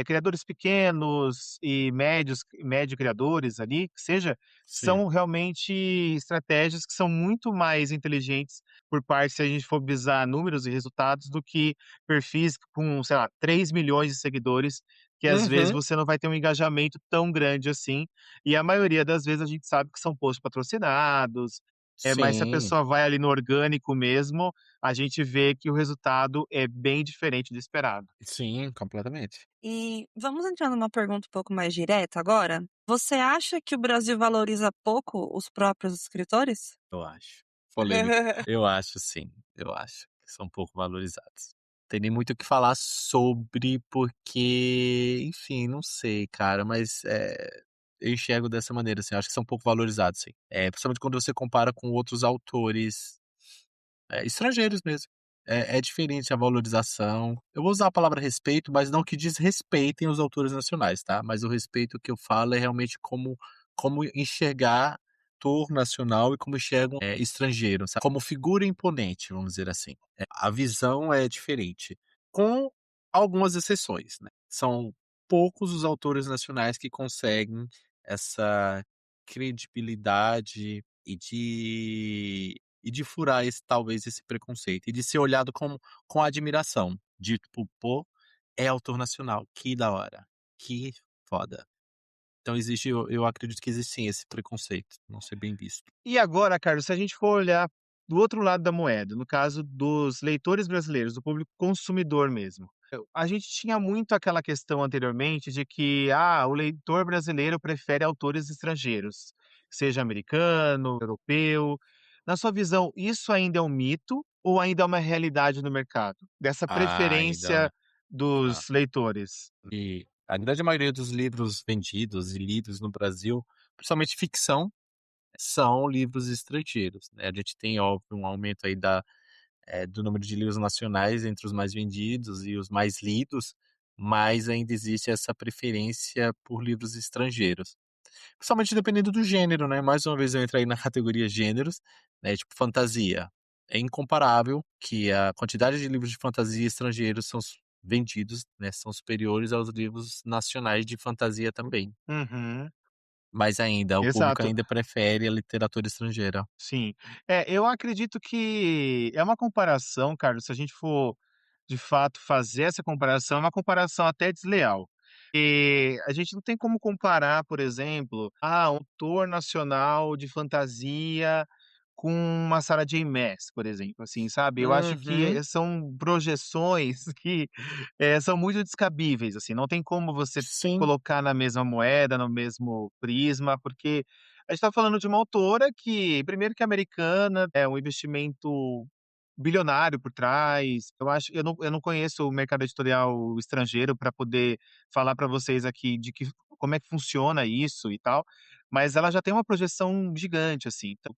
criadores pequenos e médio criadores ali, que seja, Sim. são realmente estratégias que são muito mais inteligentes por parte, se a gente for visar números e resultados, do que perfis com, sei lá, 3 milhões de seguidores, que às vezes Uhum. você não vai ter um engajamento tão grande assim, e a maioria das vezes a gente sabe que são posts patrocinados, mas se a Sim. pessoa vai ali no orgânico mesmo, a gente vê que o resultado é bem diferente do esperado. Sim, completamente. E vamos entrar numa pergunta um pouco mais direta agora. Você acha que o Brasil valoriza pouco os próprios escritores? Eu acho. Polêmica. Eu acho sim, eu acho que são pouco valorizados. Tem nem muito o que falar sobre, porque, enfim, não sei, cara, mas, eu enxergo dessa maneira, assim, eu acho que são pouco valorizados, sim. Principalmente quando você compara com outros autores, estrangeiros mesmo. É diferente a valorização. Eu vou usar a palavra respeito, mas não que desrespeitem os autores nacionais, tá, mas o respeito que eu falo é realmente como enxergar ator nacional e como enxergam, estrangeiro, sabe, como figura imponente, vamos dizer assim. A visão é diferente, com algumas exceções, né. São poucos os autores nacionais que conseguem essa credibilidade e de furar esse preconceito, e de ser olhado com admiração, de tipo: "Pô, é autor nacional, que da hora, que foda". Então existe eu acredito que existe sim esse preconceito, não ser bem visto. E agora, Carlos, se a gente for olhar do outro lado da moeda, no caso dos leitores brasileiros, do público consumidor mesmo. A gente tinha muito aquela questão anteriormente de que, o leitor brasileiro prefere autores estrangeiros, seja americano, europeu. Na sua visão, isso ainda é um mito ou ainda é uma realidade no mercado? Dessa preferência Ainda ah, dos leitores? e a grande maioria dos livros vendidos e lidos no Brasil, principalmente ficção, são livros estrangeiros, né. A gente tem, óbvio, um aumento aí do número de livros nacionais entre os mais vendidos e os mais lidos, mas ainda existe essa preferência por livros estrangeiros. Principalmente dependendo do gênero, né, mais uma vez eu entro aí na categoria gêneros, né, tipo fantasia. É incomparável que a quantidade de livros de fantasia estrangeiros são vendidos, né, são superiores aos livros nacionais de fantasia também. Uhum, Mas ainda, o público exato. ainda prefere a literatura estrangeira. Sim. Eu acredito que é uma comparação, Carlos, se a gente for, de fato, fazer essa comparação, é uma comparação até desleal. A gente não tem como comparar, por exemplo, um autor nacional de fantasia com uma Sarah J. Maas, por exemplo, assim, sabe. Eu acho que, Uhum. são projeções que, são muito descabíveis, assim, não tem como você Sim. colocar na mesma moeda, no mesmo prisma, porque a gente tá falando de uma autora que, primeiro que é americana, é um investimento bilionário por trás. Eu não conheço o mercado editorial estrangeiro para poder falar para vocês aqui de que como é que funciona isso e tal, mas ela já tem uma projeção gigante, assim. Então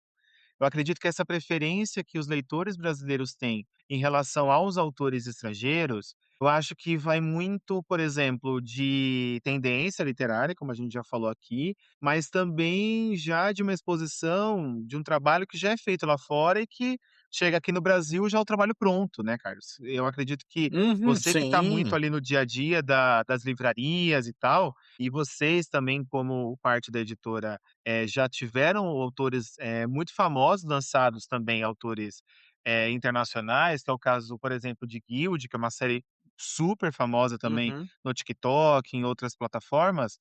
eu acredito que essa preferência que os leitores brasileiros têm em relação aos autores estrangeiros, eu acho que vai muito, por exemplo, de tendência literária, como a gente já falou aqui, mas também já de uma exposição de um trabalho que já é feito lá fora e que chega aqui no Brasil já é o trabalho pronto, né, Carlos? Eu acredito que Uhum. você que está muito Sim. ali no dia a dia das livrarias e tal, e vocês também, como parte da editora, já tiveram autores, muito famosos lançados também, autores, internacionais, que é o caso, por exemplo, de Guild, que é uma série super famosa também Uhum. no TikTok, em outras plataformas.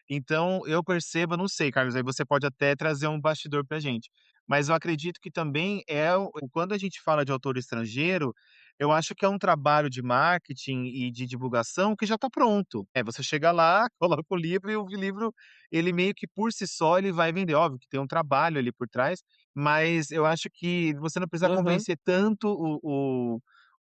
Então eu percebo, não sei, Carlos, aí você pode até trazer um bastidor pra gente, mas eu acredito que também quando a gente fala de autor estrangeiro, eu acho que é um trabalho de marketing e de divulgação que já está pronto. Você chega lá, coloca o livro e o livro, ele meio que por si só ele vai vender. Óbvio que tem um trabalho ali por trás, mas eu acho que você não precisa Uhum. convencer tanto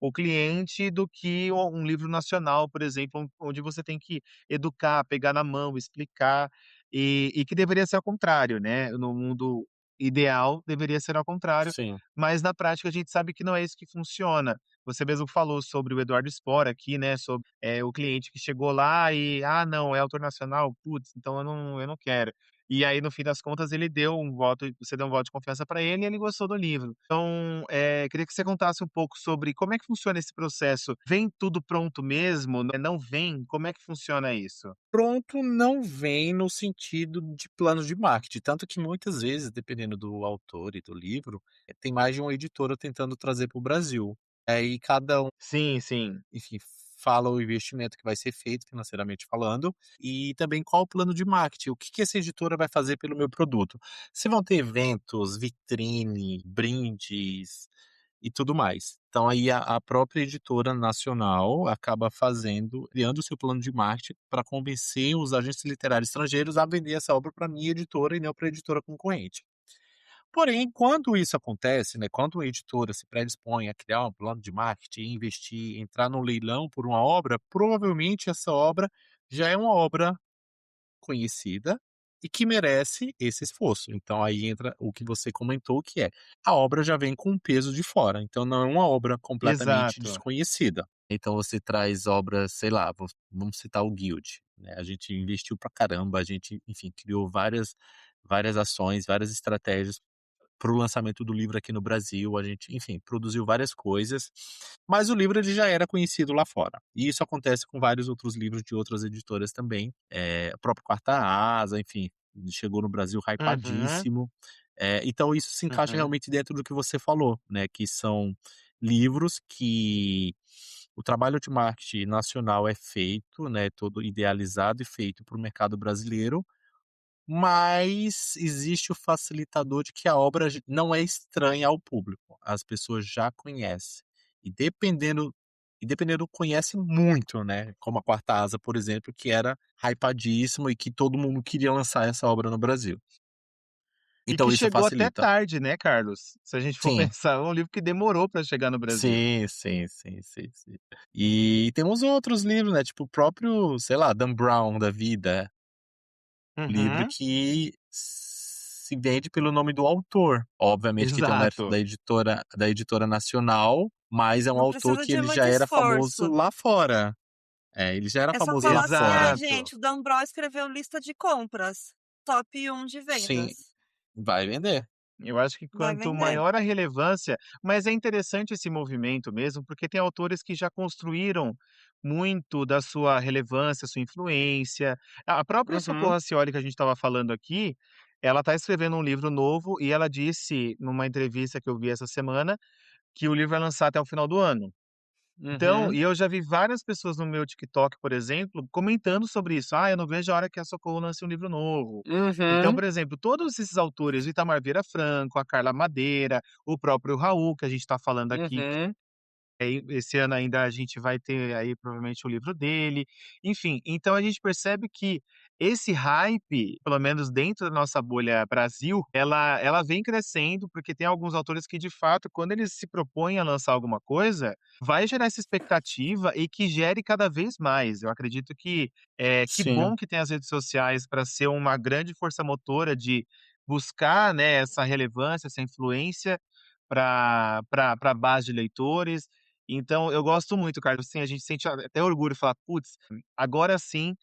o cliente do que um livro nacional, por exemplo, onde você tem que educar, pegar na mão, explicar, e que deveria ser ao contrário, né, no mundo ideal deveria ser ao contrário, Sim. mas na prática a gente sabe que não é isso que funciona. Você mesmo falou sobre o Eduardo Spor aqui, né, sobre, o cliente que chegou lá e: "Ah, não, é autor nacional? Putz, então eu não quero". E aí, no fim das contas, ele deu um voto você deu um voto de confiança para ele e ele gostou do livro. Então, queria que você contasse um pouco sobre como é que funciona esse processo. Vem tudo pronto mesmo, né, não vem? Como é que funciona isso? Pronto não vem no sentido de planos de marketing, tanto que muitas vezes, dependendo do autor e do livro, tem mais de uma editora tentando trazer para o Brasil. Aí cada um, Sim, sim. enfim, fala o investimento que vai ser feito financeiramente falando, e também qual o plano de marketing, o que que essa editora vai fazer pelo meu produto. Se vão ter eventos, vitrine, brindes e tudo mais. Então aí a própria editora nacional acaba criando o seu plano de marketing para convencer os agentes literários estrangeiros a vender essa obra para minha editora e não para a editora concorrente. Porém, quando isso acontece, né, quando uma editora se predispõe a criar um plano de marketing, investir, entrar no leilão por uma obra, provavelmente essa obra já é uma obra conhecida e que merece esse esforço. Então aí entra o que você comentou, que é, a obra já vem com um peso de fora, então não é uma obra completamente Exato. desconhecida. Então você traz obras, sei lá, vamos citar o Guild, né, a gente investiu pra caramba, a gente, enfim, criou várias ações, várias estratégias para o lançamento do livro aqui no Brasil, a gente, enfim, produziu várias coisas, mas o livro ele já era conhecido lá fora. E isso acontece com vários outros livros de outras editoras também, o próprio Quarta Asa, enfim, chegou no Brasil Uhum, hypadíssimo. Então isso se encaixa uhum. realmente dentro do que você falou, né, que são livros que o trabalho de marketing nacional é feito, né, todo idealizado e feito para o mercado brasileiro, mas existe o facilitador de que a obra não é estranha ao público, as pessoas já conhecem. E dependendo conhece muito, né, como a Quarta Asa, por exemplo, que era hypadíssimo e que todo mundo queria lançar essa obra no Brasil. E Então que isso chegou até facilita. tarde, né, Carlos? Se a gente for Sim, pensar, é um livro que demorou para chegar no Brasil. sim, sim, sim, sim, sim. E temos outros livros, né, tipo o próprio, sei lá, Dan Brown da vida. Livro Uhum, que se vende pelo nome do autor. Obviamente que tem o mérito exato. da editora nacional, mas é um Não autor precisa que de ele muito já era famoso esforço. lá fora. Ele já era É só famoso lá falar assim: fora. "Ai, Exato. gente, o Dan Brown escreveu lista de compras, top 1 de Sim, vendas". vai vender. Eu acho que Vai quanto vender. maior a relevância, mas é interessante esse movimento mesmo, porque tem autores que já construíram muito da sua relevância, sua influência. A própria Socorro Uhum, Racioli que a gente estava falando aqui, ela está escrevendo um livro novo e ela disse numa entrevista que eu vi essa semana que o livro vai lançar até o final do ano. Então, uhum, e eu já vi várias pessoas no meu TikTok, por exemplo, comentando sobre isso. "Ah, eu não vejo a hora que a Socorro lance um livro novo". Então, uhum, por exemplo, todos esses autores, o Itamar Vieira Franco, a Carla Madeira, o próprio Raul, que a gente está falando aqui, uhum. aí, esse ano ainda a gente vai ter aí provavelmente o livro dele. Enfim, então a gente percebe que esse hype, pelo menos dentro da nossa bolha Brasil, ela vem crescendo, porque tem alguns autores que de fato, quando eles se propõem a lançar alguma coisa, vai gerar essa expectativa e que gere cada vez mais. Eu acredito que Sim, bom que tem as redes sociais para ser uma grande força motora de buscar, né, essa relevância, essa influência para a base de leitores. Então eu gosto muito, Carlos, assim, a gente sente até orgulho, falar: "Putz, agora sim,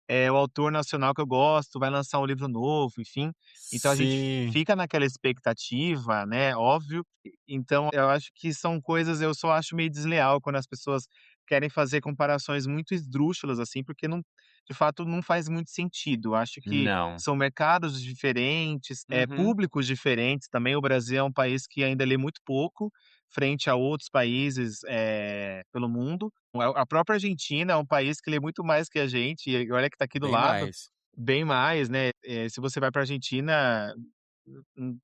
é o autor nacional que eu gosto vai lançar um livro novo", enfim. Então a gente sim, fica naquela expectativa, né, óbvio. Então eu acho que são coisas eu só acho meio desleal quando as pessoas querem fazer comparações muito esdrúxulas, assim, porque não de fato não faz muito sentido. Eu acho que não. são mercados diferentes, Uhum, públicos diferentes também. O Brasil é um país que ainda lê muito pouco, frente a outros países, pelo mundo. A própria Argentina é um país que lê muito mais que a gente, e olha que está aqui do bem lado, mais. bem mais, né. Se você vai para a Argentina,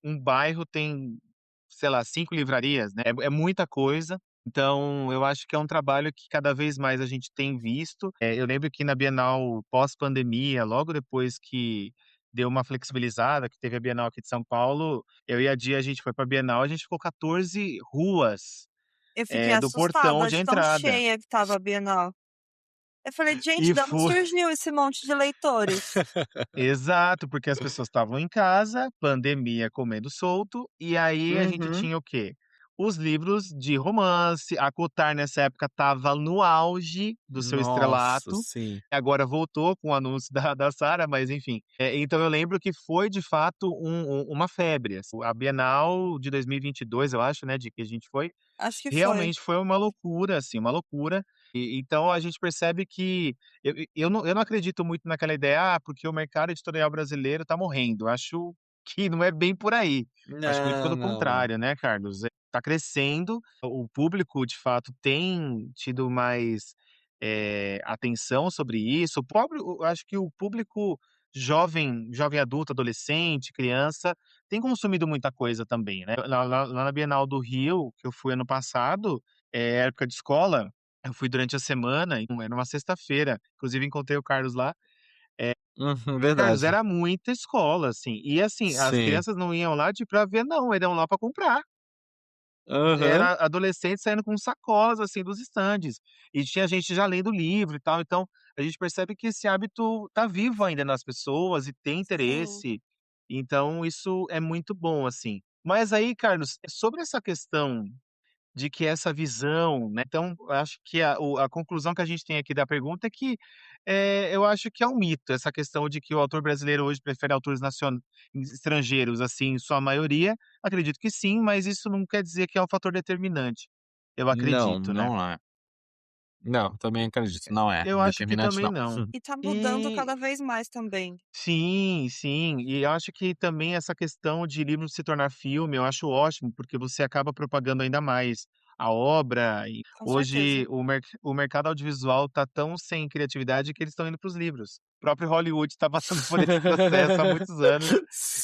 um bairro tem, sei lá, 5 livrarias, né, é muita coisa. Então, eu acho que é um trabalho que cada vez mais a gente tem visto. Eu lembro que na Bienal pós-pandemia, logo depois que deu uma flexibilizada, que teve a Bienal aqui de São Paulo, eu e a Dia, a gente foi para a Bienal, a gente ficou 14 ruas, Eu fiquei do portão assustada de de tão entrada. cheia que estava a Bienal. Eu falei: "Gente, E de onde foi surgiu esse monte de leitores?". exato, porque as pessoas estavam em casa, pandemia comendo solto, e aí a gente Uhum. tinha o quê? Os livros de romance, a Cotar nessa época estava no auge do seu Nossa, estrelato, sim. agora voltou com o anúncio da Sarah, mas enfim. Então eu lembro que foi de fato uma febre, assim, a Bienal de 2022 eu acho, né, de que a gente foi, Acho que foi. realmente foi uma loucura, assim, uma loucura. Então a gente percebe que eu não acredito muito naquela ideia: "Ah, porque o mercado editorial brasileiro está morrendo". Acho que não é bem por aí. Acho muito Não, pelo não, não. contrário, né, Carlos? Tá crescendo, o público de fato tem tido mais, atenção sobre isso. O próprio eu acho que o público jovem adulto, adolescente, criança, tem consumido muita coisa também, né. Lá na Bienal do Rio, que eu fui ano passado, época de escola, eu fui durante a semana, e era uma sexta-feira, inclusive encontrei o Carlos lá. Uhum, Carlos, verdade. era muita escola, assim, e assim, as Sim. crianças não iam lá de pra ver não, eles iam lá pra comprar. Aham. Era adolescente saindo com sacolas, assim, dos estandes, e tinha gente já lendo livro e tal, então a gente percebe que esse hábito tá vivo ainda nas pessoas e tem Sim. interesse, então isso é muito bom, assim. Mas aí, Carlos, sobre essa questão de que essa visão, né, então eu acho que a conclusão que a gente tem aqui da pergunta é que, eu acho que é um mito essa questão de que o autor brasileiro hoje prefere autores estrangeiros, assim, em sua maioria. Acredito que sim, mas isso não quer dizer que é um fator determinante. Eu Não, acredito, né. não é. Não, também acredito, não é Eu acho que determinante também não. não. E tá mudando E cada vez mais também. sim, sim. E eu acho que também essa questão de livro se tornar filme, eu acho ótimo, porque você acaba propagando ainda mais a obra e Com certeza. hoje o mercado audiovisual tá tão sem criatividade que eles estão indo para os livros. O próprio Hollywood está passando por esse processo há muitos anos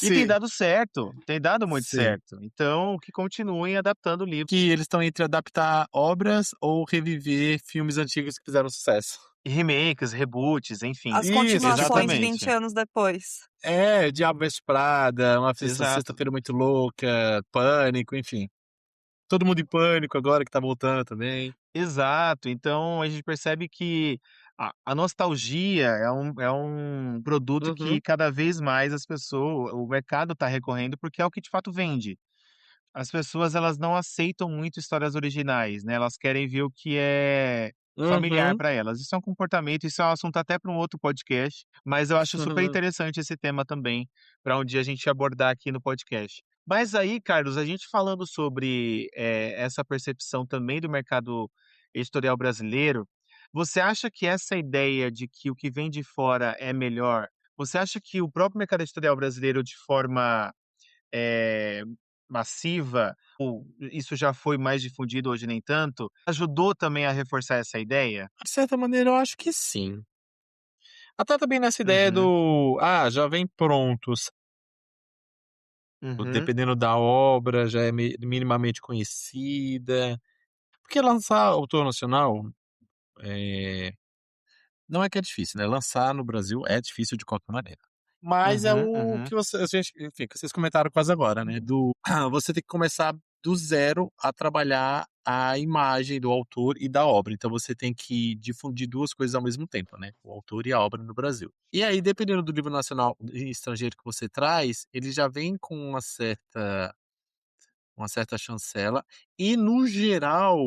e tem Sim, dado certo, tem dado muito sim. certo. Então, que continuem adaptando Que livros. eles estão entre adaptar obras ou reviver filmes antigos que fizeram sucesso. E remakes, reboots, enfim. As Isso, continuações 20 Exatamente. anos depois. é, Diabo Veste Prada, uma Exato. Sexta-feira Muito Louca, Pânico, enfim. Todo Mundo em Pânico agora que tá voltando também. Exato, então a gente percebe que a nostalgia é um produto que Uhum, cada vez mais o mercado está recorrendo, porque é o que de fato vende. As pessoas elas não aceitam muito histórias originais, né, elas querem ver o que é familiar uhum. para elas. Isso é um comportamento, isso é um assunto até para um outro podcast, mas eu acho super interessante esse tema também, para um dia a gente abordar aqui no podcast. Mas aí, Carlos, a gente falando sobre, essa percepção também do mercado editorial brasileiro, você acha que essa ideia de que o que vem de fora é melhor, você acha que o próprio mercado editorial brasileiro de forma eh, massiva, ou isso já foi mais difundido, hoje nem tanto, ajudou também a reforçar essa ideia? De certa maneira eu acho que sim. Até também nessa ideia Uhum, do, já vem prontos, uhum, dependendo da obra, já é minimamente conhecida. Porque lançar autor nacional, eh, não é que é difícil, né, lançar no Brasil é difícil de qualquer maneira. Mas é uhum, o uhum. que a gente, enfim, que vocês comentaram quase agora, né, do você tem que começar do zero a trabalhar a imagem do autor e da obra, então você tem que difundir 2 coisas ao mesmo tempo, né, o autor e a obra no Brasil. E aí, dependendo do livro nacional e estrangeiro que você traz, ele já vem com uma certa chancela e no geral,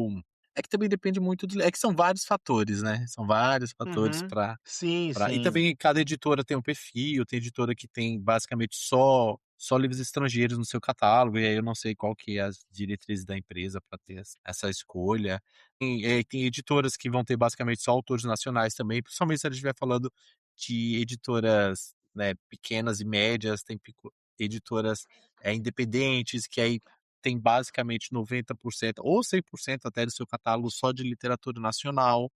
é que também depende muito do, é que são vários fatores, né, são vários fatores Uhum. Sim, e sim. também cada editora tem um perfil, tem editora que tem basicamente só livros estrangeiros no seu catálogo, e aí eu não sei qual que é as diretrizes da empresa para ter essa escolha. Tem editoras que vão ter basicamente só autores nacionais também, principalmente se a gente estiver falando de editoras, né, pequenas e médias, tem editoras, independentes, que aí tem basicamente 90% ou 100% até do seu catálogo só de literatura nacional.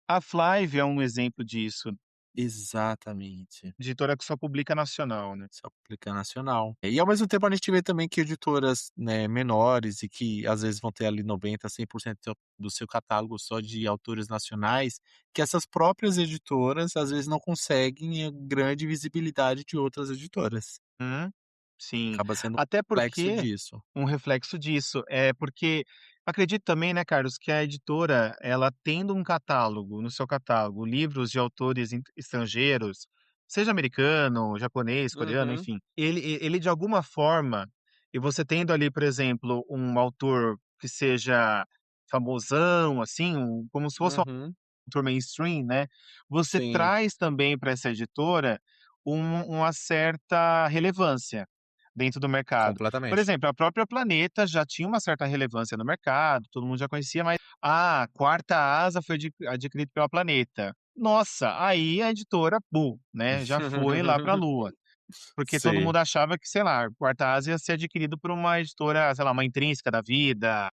A Flávia é um exemplo disso. Exatamente. Editora que só publica nacional, né. Só publica nacional. E ao mesmo tempo a gente vê também que editoras, né, menores e que às vezes vão ter ali 90, 100% do seu catálogo só de autores nacionais, que essas próprias editoras às vezes não conseguem a grande visibilidade de outras editoras. Hum, sim. Acaba sendo um Até reflexo porque disso. um reflexo disso. É porque acredito também, né, Carlos, que a editora, ela tendo um catálogo, no seu catálogo, livros de autores estrangeiros, seja americano, japonês, coreano, Uhum, enfim, ele de alguma forma, e você tendo ali, por exemplo, um autor que seja famosão, assim, como se fosse um uhum. autor mainstream, né, você Sim, traz também para essa editora uma certa relevância dentro do mercado. Por completamente. exemplo, a própria Planeta já tinha uma certa relevância no mercado, todo mundo já conhecia, mas a Quarta Asa foi adquirido pela Planeta. Nossa, aí a editora, né, já foi lá para a lua, porque todo Sei. mundo achava que, sei lá, a Quarta Asa ia ser adquirido por uma editora, sei lá, uma Intrínseca da vida,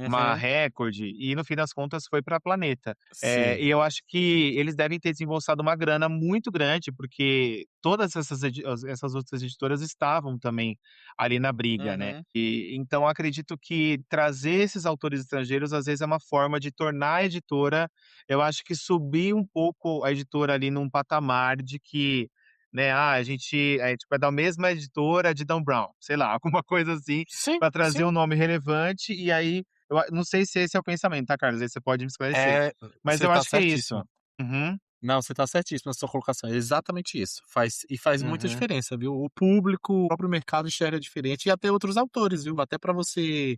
uma Uhum. Record, e no fim das contas foi para Planeta. Sim. E eu acho que eles devem ter desembolsado uma grana muito grande, porque todas essas outras editoras estavam também ali na briga, né. Uhum. E então acredito que trazer esses autores estrangeiros, às vezes, é uma forma de tornar a editora, eu acho que subir um pouco a editora ali num patamar de que, né, a gente vai dar a mesma editora de Dan Brown, sei lá, alguma coisa assim, Sim, para trazer sim. um nome relevante, e aí não sei se esse é o pensamento, tá, Carlos, aí você pode me esclarecer. É, Mas você eu tá acho que é isso. certíssimo. Uhum, Não, você tá certíssimo na sua colocação, é exatamente isso. Faz muita uhum. diferença, viu. O público, o próprio mercado enxerga diferente e até outros autores, viu. Até para você,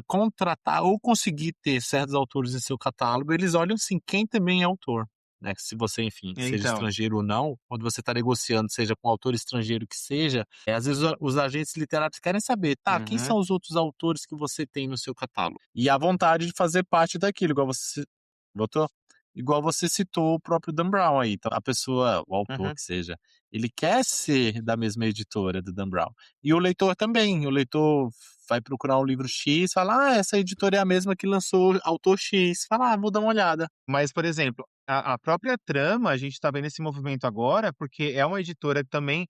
contratar ou conseguir ter certos autores em seu catálogo, eles olham, assim, quem também é autor, né. Se você, enfim, seja Então. estrangeiro ou não, quando você está negociando, seja com um autor estrangeiro que seja, às vezes os agentes literários querem saber: "Tá, quem Uhum, são os outros autores que você tem no seu catálogo?". E a vontade de fazer parte daquilo, igual você botou? Igual você citou o próprio Dan Brown aí, então a pessoa, o autor uhum. que seja, ele quer ser da mesma editora do Dan Brown. E o leitor também, o leitor vai procurar um livro X, fala: "Ah, essa editora é a mesma que lançou autor X", fala: "Ah, vou dar uma olhada". Mas, por exemplo, a própria Trama, a gente tá vendo esse movimento agora, porque é uma editora também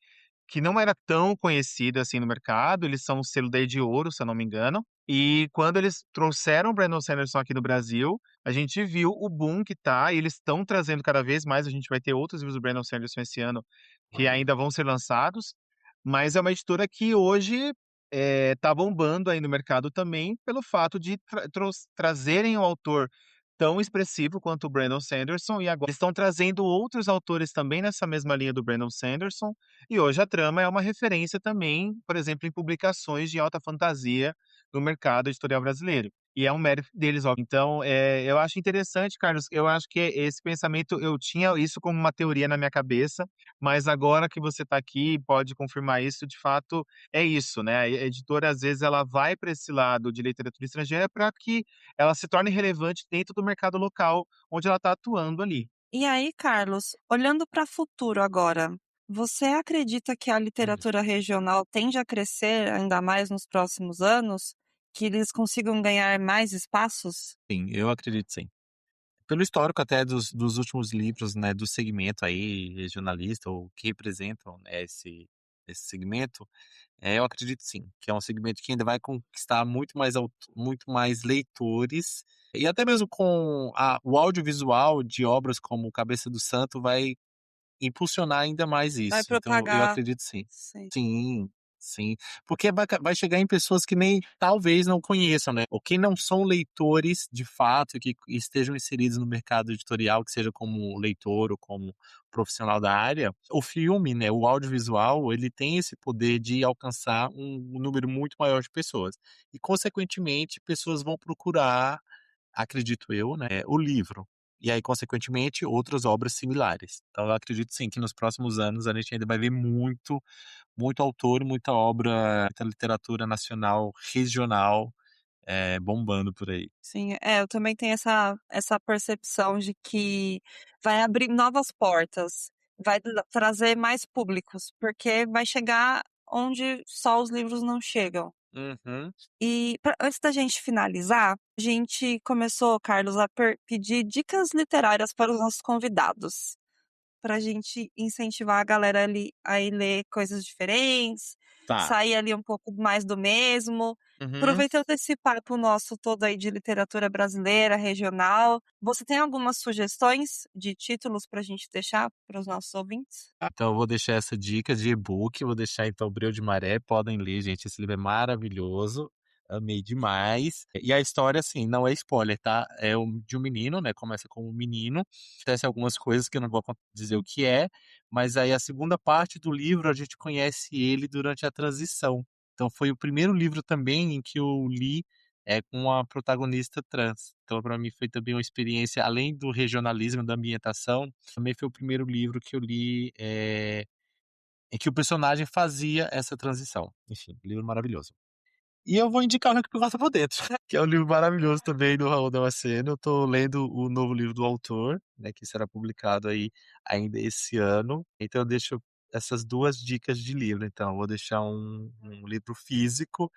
que não era tão conhecida, assim, no mercado, eles são o selo da Ediouro, se eu não me engano, e quando eles trouxeram o Brandon Sanderson aqui no Brasil, a gente viu o boom que tá, e eles estão trazendo cada vez mais, a gente vai ter outros livros do Brandon Sanderson esse ano, que ainda vão ser lançados, mas é uma editora que hoje, tá bombando aí no mercado também, pelo fato de trazerem um autor tão expressivo quanto o Brandon Sanderson, e agora eles estão trazendo outros autores também nessa mesma linha do Brandon Sanderson, e hoje a Trama é uma referência também, por exemplo, em publicações de alta fantasia no mercado editorial brasileiro. E é um mérito deles, ó. Então, eu acho interessante, Carlos, eu acho que esse pensamento, eu tinha isso como uma teoria na minha cabeça, mas agora que você está aqui e pode confirmar isso, de fato, é isso, né? A editora, às vezes, ela vai para esse lado de literatura estrangeira para que ela se torne relevante dentro do mercado local onde ela está atuando ali. E aí, Carlos, olhando para o futuro agora, você acredita que a Hum. literatura regional tende a crescer ainda mais nos próximos anos? Que eles consigam ganhar mais espaços? Sim, eu acredito sim. Pelo histórico até dos últimos livros, né, do segmento aí regionalista ou que representam, né, esse segmento, eu acredito sim, que é um segmento que ainda vai conquistar muito mais leitores, e até mesmo com o audiovisual de obras como Cabeça do Santo vai impulsionar ainda mais Vai isso, então eu propagar, acredito sim. sim. Sim, sim, porque vai chegar em pessoas que nem talvez não conheçam, né, ou que não são leitores de fato, que estejam inseridos no mercado editorial, que seja como leitor ou como profissional da área. O filme, né, o audiovisual, ele tem esse poder de alcançar um número muito maior de pessoas, e consequentemente pessoas vão procurar, acredito eu, né, o livro. E aí, consequentemente, outras obras similares. Então eu acredito sim que nos próximos anos a gente ainda vai ver muito autor, muita obra, muita literatura nacional, regional, bombando por aí. Sim, eu também tenho essa percepção de que vai abrir novas portas, vai trazer mais públicos, porque vai chegar onde só os livros não chegam. Uhum. E antes da gente finalizar, a gente começou, Carlos, a pedir dicas literárias para os nossos convidados. pra gente incentivar a galera ali a ir ler coisas diferentes, Tá. sair ali um pouco mais do mesmo. Uhum. Aproveitando esse papo nosso todo aí de literatura brasileira, regional, você tem algumas sugestões de títulos pra gente deixar para os nossos ouvintes? Então eu vou deixar essa dica de e-book, vou deixar então Breu de Maré, podem ler, gente, esse livro é maravilhoso, amei demais. E a história, assim, não é spoiler, tá? De um menino, né? Começa com um menino, acontece algumas coisas que eu não vou dizer o que é, mas aí a segunda parte do livro a gente conhece ele durante a transição. Então foi o primeiro livro também em que eu li com uma protagonista trans. Então, para mim, foi também uma experiência, além do regionalismo, da ambientação, também foi o primeiro livro que eu li em que o personagem fazia essa transição. Enfim, livro maravilhoso. E eu vou indicar o Rank Porta por Dentro, que é um livro maravilhoso também do Raul Damasceno. Eu tô lendo o novo livro do autor, né, que será publicado aí ainda esse ano. Então eu deixo essas duas dicas de livro. Então, eu vou deixar um livro físico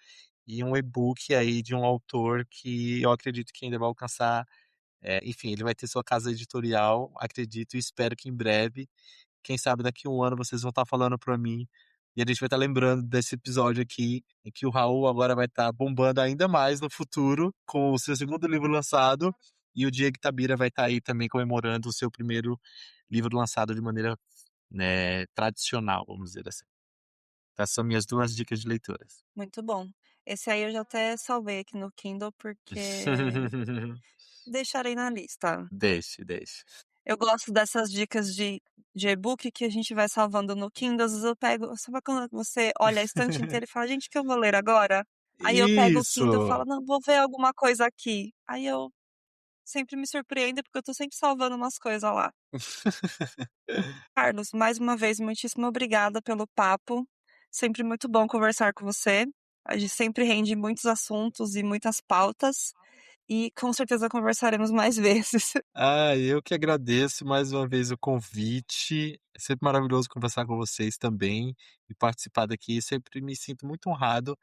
e um e-book aí de um autor que eu acredito que ainda vai alcançar, enfim, ele vai ter sua casa editorial, acredito e espero que em breve, quem sabe daqui a um ano vocês vão estar falando para mim e a gente vai estar lembrando desse episódio aqui, em que o Raul agora vai estar bombando ainda mais no futuro com o seu segundo livro lançado e o Diego Tabira vai estar aí também comemorando o seu primeiro livro lançado de maneira, né, tradicional, vamos dizer assim. Essas são minhas duas dicas de leituras. Muito bom. Esse aí eu já até salvei aqui no Kindle, porque deixarei na lista. Deixe, deixe. Eu gosto dessas dicas de e-book que a gente vai salvando no Kindle. Às vezes eu pego, sabe quando você olha a estante inteira e fala, gente, o que eu vou ler agora? Aí eu pego o Kindle e Isso! falo, não, vou ver alguma coisa aqui. Aí eu sempre me surpreendo porque eu tô sempre salvando umas coisas lá. Carlos, mais uma vez, muitíssimo obrigada pelo papo. Sempre muito bom conversar com você. A gente sempre rende muitos assuntos e muitas pautas. E com certeza conversaremos mais vezes. Eu que agradeço mais uma vez o convite. É sempre maravilhoso conversar com vocês também e participar daqui. Sempre me sinto muito honrado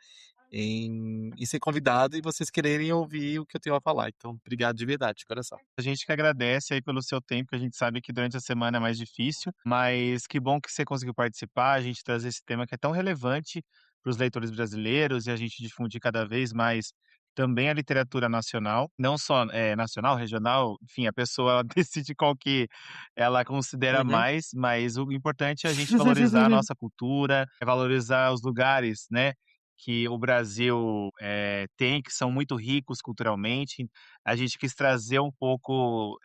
em ser convidado e vocês quererem ouvir o que eu tenho a falar. Então, obrigado de verdade, de coração. A gente que agradece aí pelo seu tempo, que a gente sabe que durante a semana é mais difícil, mas que bom que você conseguiu participar, a gente trazer esse tema que é tão relevante para os leitores brasileiros e a gente difundir cada vez mais também a literatura nacional, não só nacional, regional, enfim, a pessoa decide qual que ela considera Uhum. mais, mas o importante é a gente valorizar a nossa cultura, é valorizar os lugares, né, que o Brasil tem, que são muito ricos culturalmente. A gente quis trazer um pouco,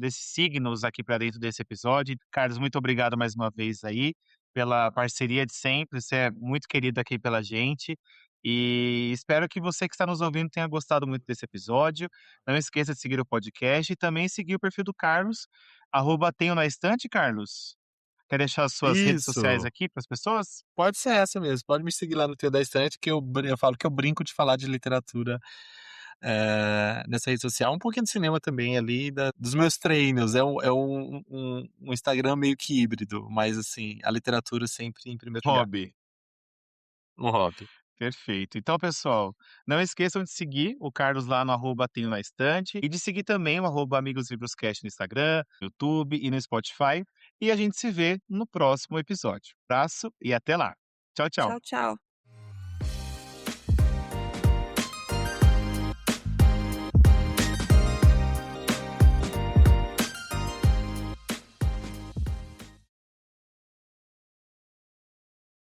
desses signos aqui para dentro desse episódio. Carlos, muito obrigado mais uma vez aí, pela parceria de sempre, você é muito querido aqui pela gente, e espero que você que está nos ouvindo tenha gostado muito desse episódio. Não esqueça de seguir o podcast e também seguir o perfil do Carlos, @tenho na estante, Carlos. Quer deixar as suas redes sociais Isso! aqui para as pessoas? Pode ser essa mesmo, pode me seguir lá no Teu da Estante, que eu falo que eu brinco de falar de literatura nessa rede social, um pouquinho de cinema também ali, dos meus treinos. É um Instagram meio que híbrido, mas assim, a literatura sempre em primeiro lugar, Hobby. um hobby. Perfeito. Então, pessoal, não esqueçam de seguir o Carlos lá no @tenho na estante e de seguir também o @Amigos Livroscast no Instagram, no YouTube e no Spotify. E a gente se vê no próximo episódio. Abraço e até lá. Tchau, tchau. Tchau, tchau.